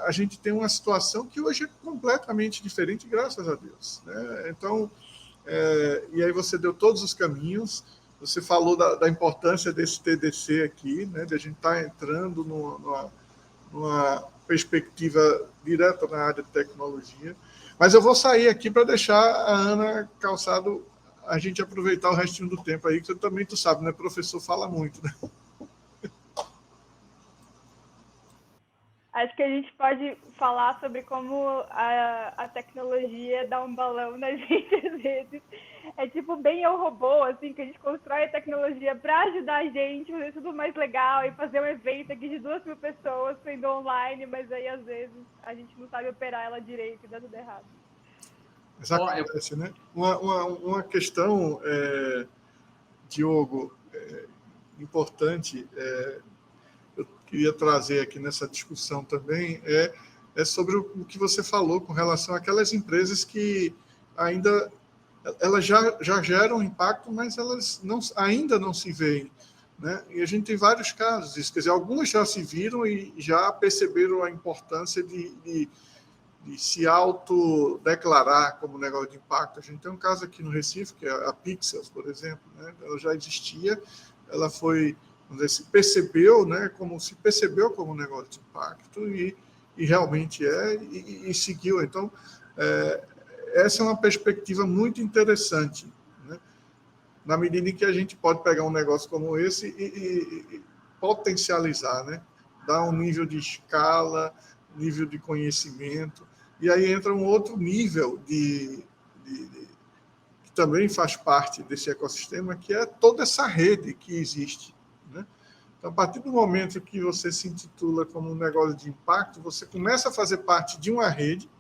a gente tem uma situação que hoje é completamente diferente, graças a Deus, né? Então, e aí você deu todos os caminhos, você falou da importância desse TDC aqui, né? De a gente estar entrando numa perspectiva direta na área de tecnologia. Mas eu vou sair aqui para deixar a Ana Calçado a gente aproveitar o restinho do tempo aí, que também tu sabe, né? Professor fala muito, né? Acho que a gente pode falar sobre como a tecnologia dá um balão na gente às vezes. É tipo bem Eu, Robô, assim, que a gente constrói a tecnologia para ajudar a gente, fazer tudo mais legal e fazer um evento aqui de 2.000 pessoas sendo online, mas aí às vezes a gente não sabe operar ela direito e dá tudo errado. Isso acontece, né? Uma questão, Diogo, importante, eu queria trazer aqui nessa discussão também, é sobre o que você falou com relação àquelas empresas que ainda elas já geram impacto, mas elas ainda não se veem, né? E a gente tem vários casos disso, quer dizer, algumas já se viram e já perceberam a importância de se autodeclarar como negócio de impacto. A gente tem um caso aqui no Recife, que é a Pixels, por exemplo, né? Ela já existia, ela foi, vamos dizer, se percebeu como negócio de impacto e realmente e seguiu. Então, essa é uma perspectiva muito interessante, né? Na medida em que a gente pode pegar um negócio como esse e potencializar, né? Dar um nível de escala, nível de conhecimento, e aí entra um outro nível que também faz parte desse ecossistema, que é toda essa rede que existe, né? Então, a partir do momento que você se intitula como um negócio de impacto, você começa a fazer parte de uma rede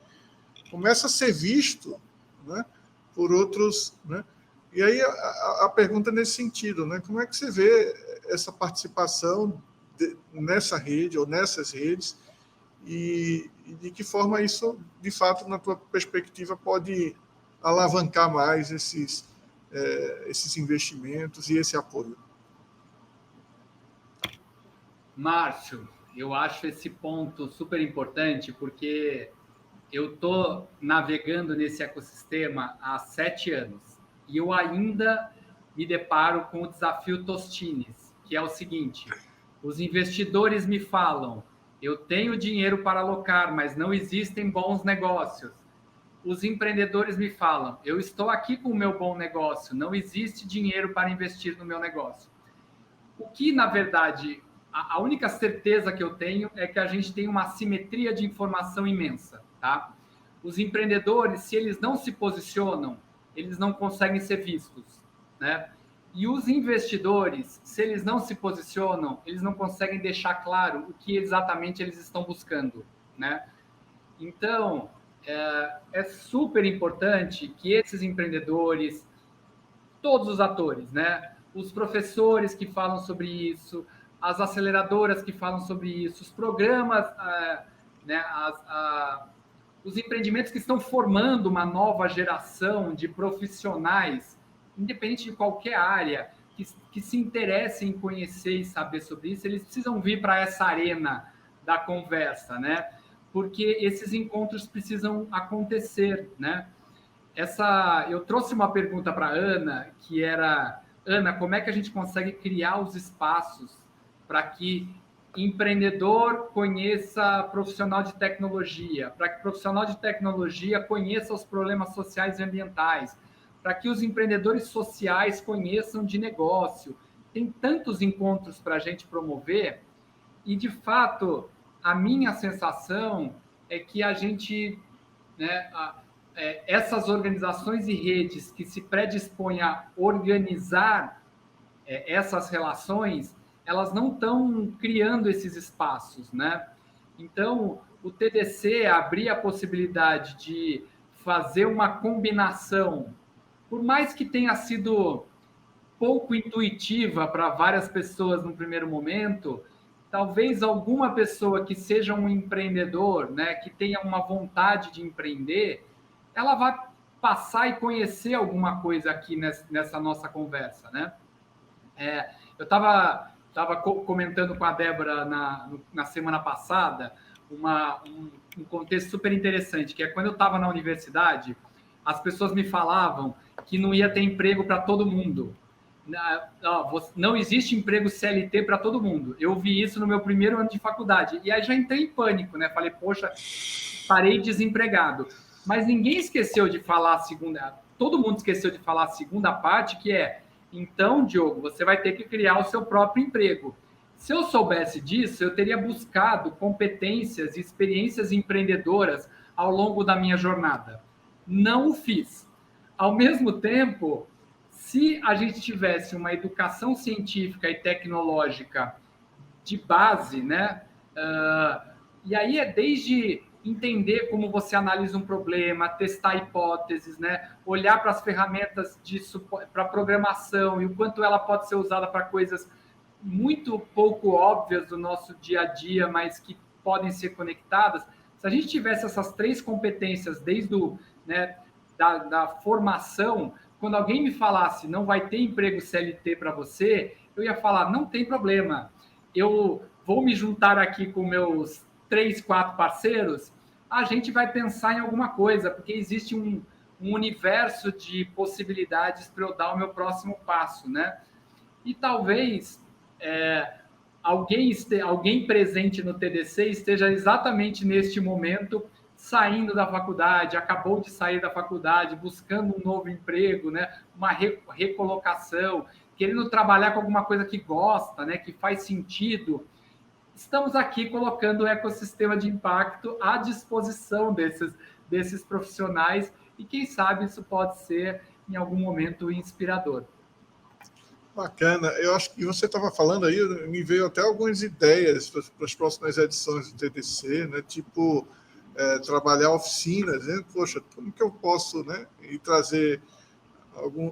começa a ser visto, né, por outros, né? E aí a pergunta nesse sentido, né? Como é que você vê essa participação nessa rede ou nessas redes e de que forma isso, de fato, na tua perspectiva, pode alavancar mais esses investimentos e esse apoio? Márcio, eu acho esse ponto super importante, porque eu estou navegando nesse ecossistema há 7 anos e eu ainda me deparo com o desafio Tostines, que é o seguinte: os investidores me falam, eu tenho dinheiro para alocar, mas não existem bons negócios. Os empreendedores me falam, eu estou aqui com o meu bom negócio, não existe dinheiro para investir no meu negócio. O que, na verdade, a única certeza que eu tenho é que a gente tem uma assimetria de informação imensa, tá? Os empreendedores, se eles não se posicionam, eles não conseguem ser vistos, né? E os investidores, se eles não se posicionam, eles não conseguem deixar claro o que exatamente eles estão buscando, né? Então, é super importante que esses empreendedores, todos os atores, né? Os professores que falam sobre isso, as aceleradoras que falam sobre isso, os programas, né? Os empreendimentos que estão formando uma nova geração de profissionais, independente de qualquer área, que se interessem em conhecer e saber sobre isso, eles precisam vir para essa arena da conversa, né? Porque esses encontros precisam acontecer, né? Eu trouxe uma pergunta para a Ana, que era, Ana, como é que a gente consegue criar os espaços para que empreendedor conheça profissional de tecnologia, para que profissional de tecnologia conheça os problemas sociais e ambientais, para que os empreendedores sociais conheçam de negócio. Tem tantos encontros para a gente promover e, de fato, a minha sensação é que a gente, né, essas organizações e redes que se predispõem a organizar essas relações, elas não estão criando esses espaços, né? Então, o TDC abrir a possibilidade de fazer uma combinação, por mais que tenha sido pouco intuitiva para várias pessoas no primeiro momento, talvez alguma pessoa que seja um empreendedor, né, que tenha uma vontade de empreender, ela vai passar e conhecer alguma coisa aqui nessa nossa conversa, né? Eu estava comentando com a Débora na semana passada um contexto super interessante, que é quando eu estava na universidade, as pessoas me falavam que não ia ter emprego para todo mundo. Não existe emprego CLT para todo mundo. Eu vi isso no meu primeiro ano de faculdade. E aí já entrei em pânico, né? Falei, poxa, parei desempregado. Mas ninguém esqueceu de falar a segunda... Todo mundo esqueceu de falar a segunda parte, que é, então, Diogo, você vai ter que criar o seu próprio emprego. Se eu soubesse disso, eu teria buscado competências e experiências empreendedoras ao longo da minha jornada. Não o fiz. Ao mesmo tempo, se a gente tivesse uma educação científica e tecnológica de base, né? E aí é desde entender como você analisa um problema, testar hipóteses, né? Olhar para as ferramentas para programação e o quanto ela pode ser usada para coisas muito pouco óbvias do nosso dia a dia, mas que podem ser conectadas. Se a gente tivesse essas 3 competências desde da formação, quando alguém me falasse não vai ter emprego CLT para você, eu ia falar, não tem problema, eu vou me juntar aqui com meus 3, 4 parceiros, a gente vai pensar em alguma coisa, porque existe um universo de possibilidades para eu dar o meu próximo passo, né? E talvez alguém presente no TDC esteja exatamente neste momento saindo da faculdade, acabou de sair da faculdade, buscando um novo emprego, né? Uma recolocação, querendo trabalhar com alguma coisa que gosta, né? Que faz sentido. Estamos aqui colocando o ecossistema de impacto à disposição desses profissionais e quem sabe isso pode ser, em algum momento, inspirador. Bacana. Eu acho que você estava falando aí, me veio até algumas ideias para as próximas edições do TDC, né? Tipo, trabalhar oficinas, né? Poxa, como que eu posso, né? E trazer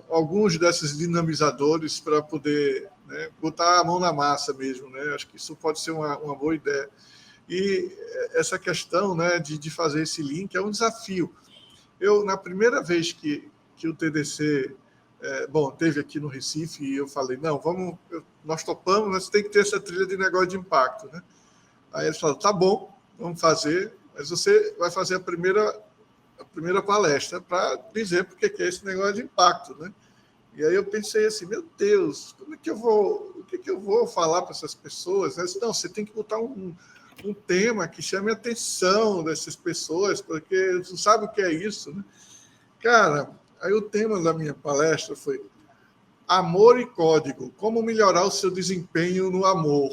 alguns desses dinamizadores para poder, né, botar a mão na massa mesmo, né? Acho que isso pode ser uma boa ideia. E essa questão, né, de fazer esse link é um desafio. Na primeira vez que o TDC teve aqui no Recife, e eu falei, não, nós topamos, mas tem que ter essa trilha de negócio de impacto, né? Aí eles falaram, tá bom, vamos fazer, mas você vai fazer a primeira palestra para dizer porque que é esse negócio de impacto, né? E aí eu pensei assim, meu Deus, o que eu vou falar para essas pessoas? Né? Não, você tem que botar um tema que chame a atenção dessas pessoas, porque eles não sabem o que é isso, né? Cara, aí o tema da minha palestra foi Amor e Código, como melhorar o seu desempenho no amor.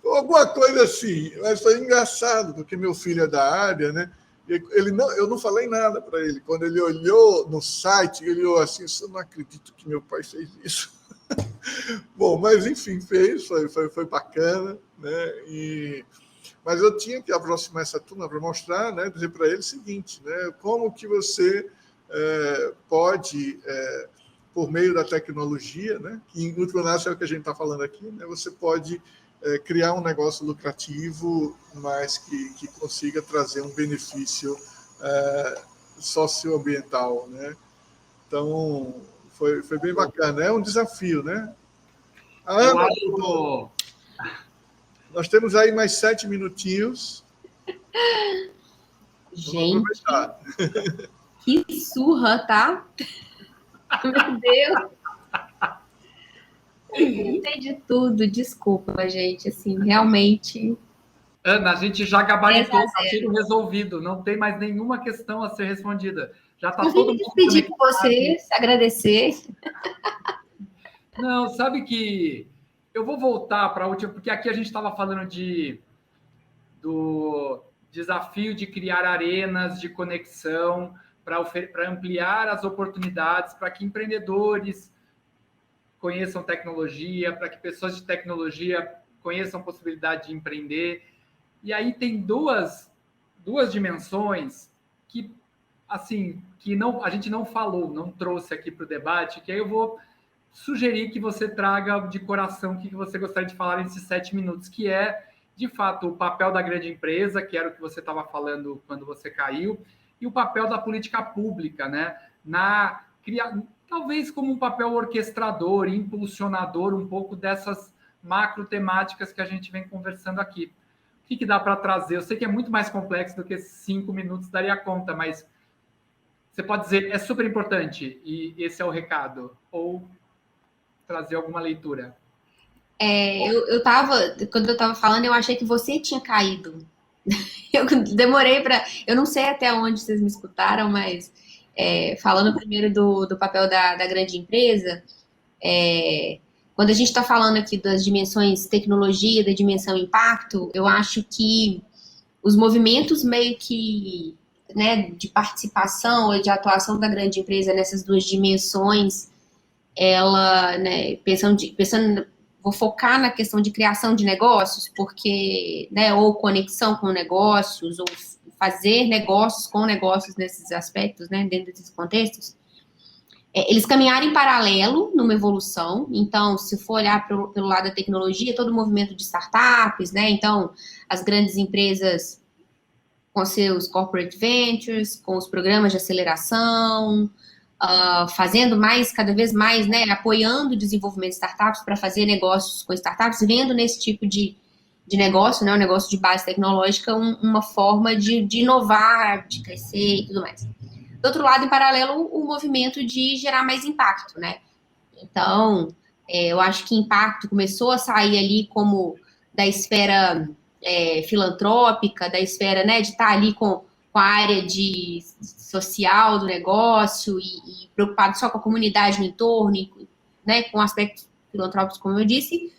Alguma coisa assim, mas foi engraçado, porque meu filho é da área, né? Eu não falei nada para ele. Quando ele olhou no site, ele olhou assim, eu não acredito que meu pai fez isso. Bom, mas enfim, fez, foi bacana, né? Mas eu tinha que aproximar essa turma para mostrar, né? Dizer para ele o seguinte, né? Como que você pode, por meio da tecnologia, né? Que em última análise é o que a gente está falando aqui, né? Você pode criar um negócio lucrativo, mas que consiga trazer um benefício socioambiental, né? Então, foi bem bacana. É um desafio, né? Ana, nós temos aí mais 7 minutinhos. Gente, que surra, tá? Meu Deus! Tem de tudo, desculpa, gente, assim, realmente... Ana, a gente já gabaritou, está sendo resolvido, não tem mais nenhuma questão a ser respondida. Já está todo mundo... Eu vim pedir para você, agradecer. Não, sabe que eu vou voltar para a última, porque aqui a gente estava falando do desafio de criar arenas de conexão para ampliar as oportunidades, para que empreendedores conheçam tecnologia, para que pessoas de tecnologia conheçam a possibilidade de empreender. E aí tem duas dimensões que, assim, a gente não falou, não trouxe aqui para o debate, que aí eu vou sugerir que você traga de coração o que você gostaria de falar nesses 7 minutos, que é, de fato, o papel da grande empresa, que era o que você estava falando quando você caiu, e o papel da política pública, né? Talvez como um papel orquestrador, impulsionador um pouco dessas macro temáticas que a gente vem conversando aqui. O que dá para trazer? Eu sei que é muito mais complexo do que 5 minutos daria conta, mas você pode dizer, é super importante e esse é o recado, ou trazer alguma leitura. Quando eu estava falando, eu achei que você tinha caído. Eu demorei para... Eu não sei até onde vocês me escutaram, mas falando primeiro do papel da grande empresa, quando a gente está falando aqui das dimensões tecnologia, da dimensão impacto, eu acho que os movimentos meio que, né, de participação ou de atuação da grande empresa nessas duas dimensões, ela, né, pensando, vou focar na questão de criação de negócios, porque, né, ou conexão com negócios, ou fazer negócios com negócios nesses aspectos, né, dentro desses contextos, eles caminharem em paralelo numa evolução. Então, se for olhar pelo lado da tecnologia, todo o movimento de startups, né, então, as grandes empresas com seus corporate ventures, com os programas de aceleração, fazendo cada vez mais, né, apoiando o desenvolvimento de startups para fazer negócios com startups, vendo nesse tipo de negócio, né, um negócio de base tecnológica, uma forma de inovar, de crescer e tudo mais. Do outro lado, em paralelo, o movimento de gerar mais impacto, né? Então, eu acho que impacto começou a sair ali como da esfera filantrópica, da esfera, né, de estar ali com a área de social do negócio e preocupado só com a comunidade no entorno, né, com aspectos filantrópicos, como eu disse,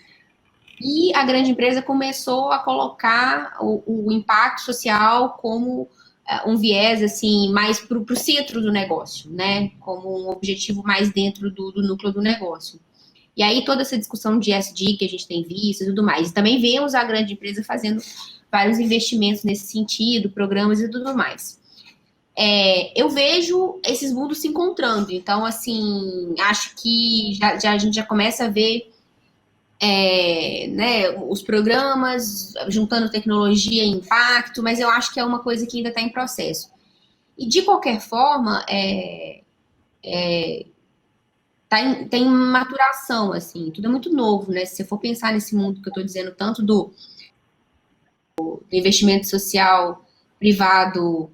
e a grande empresa começou a colocar o impacto social como um viés, assim, mais para o centro do negócio, né, como um objetivo mais dentro do núcleo do negócio. E aí toda essa discussão de ESG que a gente tem visto e tudo mais. E também vemos a grande empresa fazendo vários investimentos nesse sentido, programas e tudo mais. Eu vejo esses mundos se encontrando. Então, assim, acho que a gente já começa a ver né, os programas juntando tecnologia e impacto, mas eu acho que é uma coisa que ainda está em processo. E, de qualquer forma, tem maturação, assim, tudo é muito novo, né? Se você for pensar nesse mundo que eu estou dizendo, tanto do investimento social privado,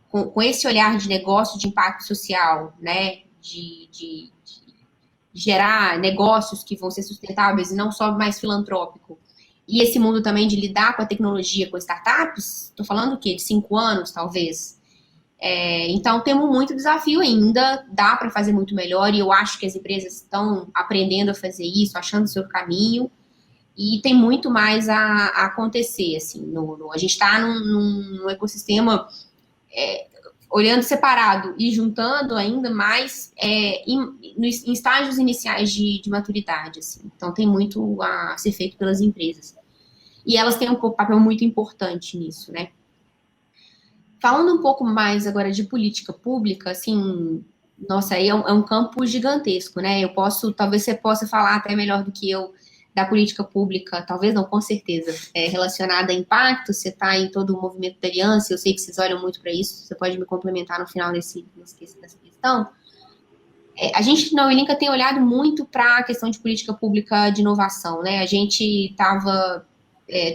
com esse olhar de negócio de impacto social, né? De gerar negócios que vão ser sustentáveis e não só mais filantrópico. E esse mundo também de lidar com a tecnologia, com startups, estou falando o quê? De 5 anos, talvez. Então, temos muito desafio ainda, dá para fazer muito melhor, e eu acho que as empresas estão aprendendo a fazer isso, achando o seu caminho, e tem muito mais a acontecer, assim, a gente está num ecossistema olhando separado e juntando ainda mais em estágios iniciais de maturidade, assim. Então, tem muito a ser feito pelas empresas. E elas têm um papel muito importante nisso, né? Falando um pouco mais agora de política pública, assim, nossa, aí é um campo gigantesco, né? Talvez você possa falar até melhor do que eu da política pública, talvez não, com certeza, relacionada a impacto, você está em todo o movimento da aliança, eu sei que vocês olham muito para isso, você pode me complementar no final dessa questão. A gente, na Uilinka, tem olhado muito para a questão de política pública de inovação, né? A gente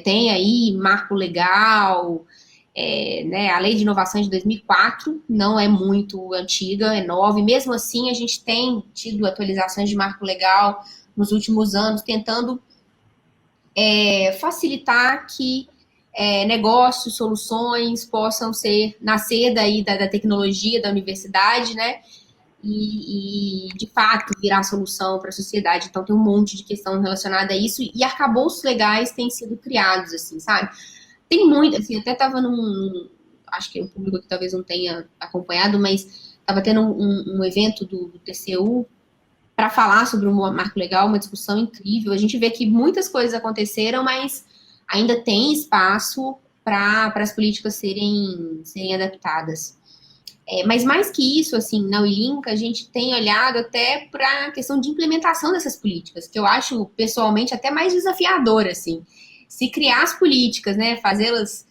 tem aí marco legal, né, a lei de inovação de 2004 não é muito antiga, é nova, e mesmo assim a gente tem tido atualizações de marco legal nos últimos anos, tentando facilitar que negócios, soluções possam nascer daí da tecnologia, da universidade, né, e de fato virar solução para a sociedade. Então tem um monte de questão relacionada a isso, e arcabouços legais têm sido criados, assim, sabe? Tem muito, assim, até estava acho que é um público que talvez não tenha acompanhado, mas estava tendo um evento do TCU para falar sobre o marco legal, uma discussão incrível. A gente vê que muitas coisas aconteceram, mas ainda tem espaço para as políticas serem adaptadas. Mas mais que isso, assim, na Uilinka, a gente tem olhado até para a questão de implementação dessas políticas, que eu acho, pessoalmente, até mais desafiadora, assim. Se criar as políticas, né, fazê-las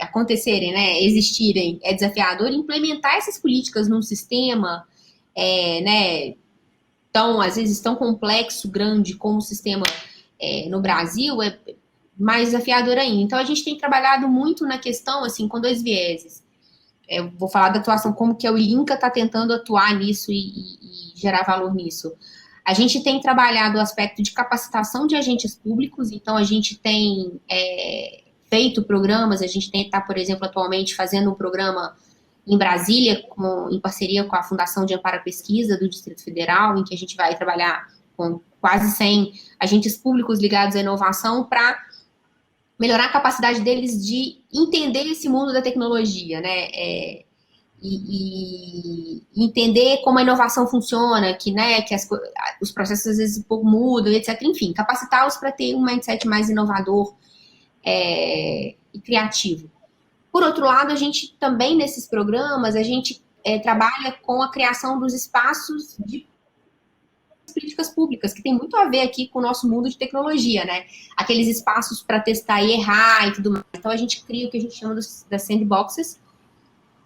acontecerem, né, existirem, é desafiador. Implementar essas políticas num sistema, né, às vezes, tão complexo, grande como o sistema no Brasil, é mais desafiador ainda. Então, a gente tem trabalhado muito na questão, assim, com 2 vieses. Eu vou falar da atuação, como que a Uilinka está tentando atuar nisso e gerar valor nisso. A gente tem trabalhado o aspecto de capacitação de agentes públicos, então a gente tem feito programas, a gente está, por exemplo, atualmente fazendo um programa em Brasília, em parceria com a Fundação de Amparo à Pesquisa do Distrito Federal, em que a gente vai trabalhar com quase 100 agentes públicos ligados à inovação para melhorar a capacidade deles de entender esse mundo da tecnologia, né? E entender como a inovação funciona, que os processos às vezes um pouco mudam, etc. Enfim, capacitá-los para ter um mindset mais inovador e criativo. Por outro lado, a gente também, nesses programas, a gente trabalha com a criação dos espaços de políticas públicas, que tem muito a ver aqui com o nosso mundo de tecnologia, né? Aqueles espaços para testar e errar e tudo mais. Então, a gente cria o que a gente chama das sandboxes,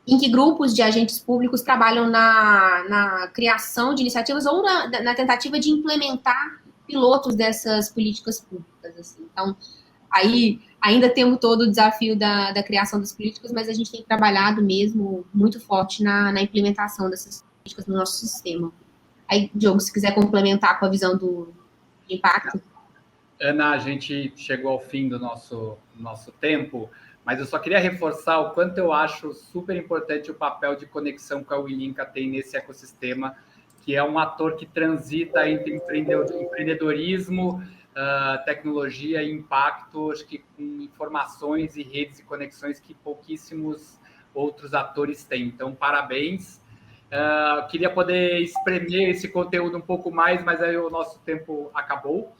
em que grupos de agentes públicos trabalham na criação de iniciativas ou na tentativa de implementar pilotos dessas políticas públicas, assim. Então, aí ainda temos todo o desafio da criação das políticas, mas a gente tem trabalhado mesmo muito forte na implementação dessas políticas no nosso sistema. Aí, Diogo, se quiser complementar com a visão do impacto. Ana, a gente chegou ao fim do nosso tempo, mas eu só queria reforçar o quanto eu acho super importante o papel de conexão que a Uilinka tem nesse ecossistema, que é um ator que transita entre empreendedorismo, tecnologia e impacto, acho que com informações e redes e conexões que pouquíssimos outros atores têm. Então, parabéns. Queria poder espremer esse conteúdo um pouco mais, mas aí o nosso tempo acabou.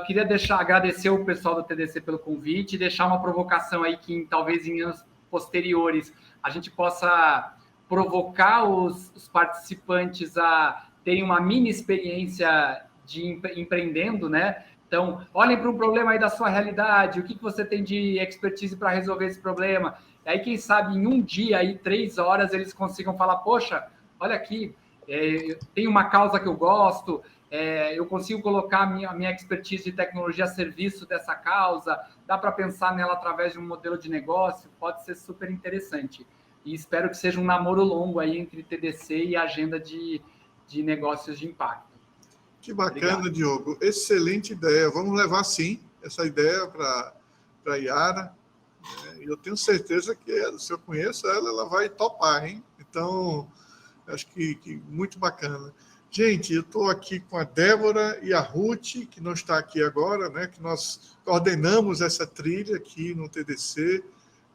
Queria agradecer o pessoal do TDC pelo convite e deixar uma provocação aí que talvez em anos posteriores a gente possa provocar os participantes a terem uma mini experiência de empreendendo, né? Então, olhem para um problema aí da sua realidade, o que você tem de expertise para resolver esse problema. E aí, quem sabe, em um dia, aí, 3 horas, eles consigam falar, poxa, olha aqui, tem uma causa que eu gosto, eu consigo colocar a minha expertise de tecnologia a serviço dessa causa, dá para pensar nela através de um modelo de negócio, pode ser super interessante. E espero que seja um namoro longo aí entre TDC e a agenda de negócios de impacto. Que bacana, Obrigado. Diogo. Excelente ideia. Vamos levar, sim, essa ideia para a Yara. Eu tenho certeza que, se eu conheço ela, ela vai topar, hein? Então, acho que muito bacana. Gente, eu estou aqui com a Débora e a Ruth, que não está aqui agora, né? Que nós coordenamos essa trilha aqui no TDC,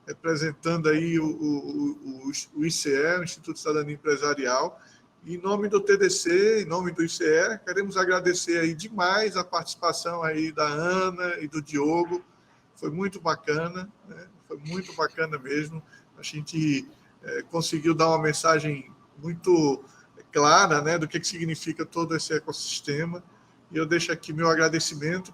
representando aí o ICE, o Instituto de Cidadania Empresarial. Em nome do TDC, em nome do ICE, queremos agradecer aí demais a participação aí da Ana e do Diogo. Foi muito bacana, né? Foi muito bacana mesmo. A gente conseguiu dar uma mensagem muito clara, né, do que significa todo esse ecossistema. E eu deixo aqui meu agradecimento.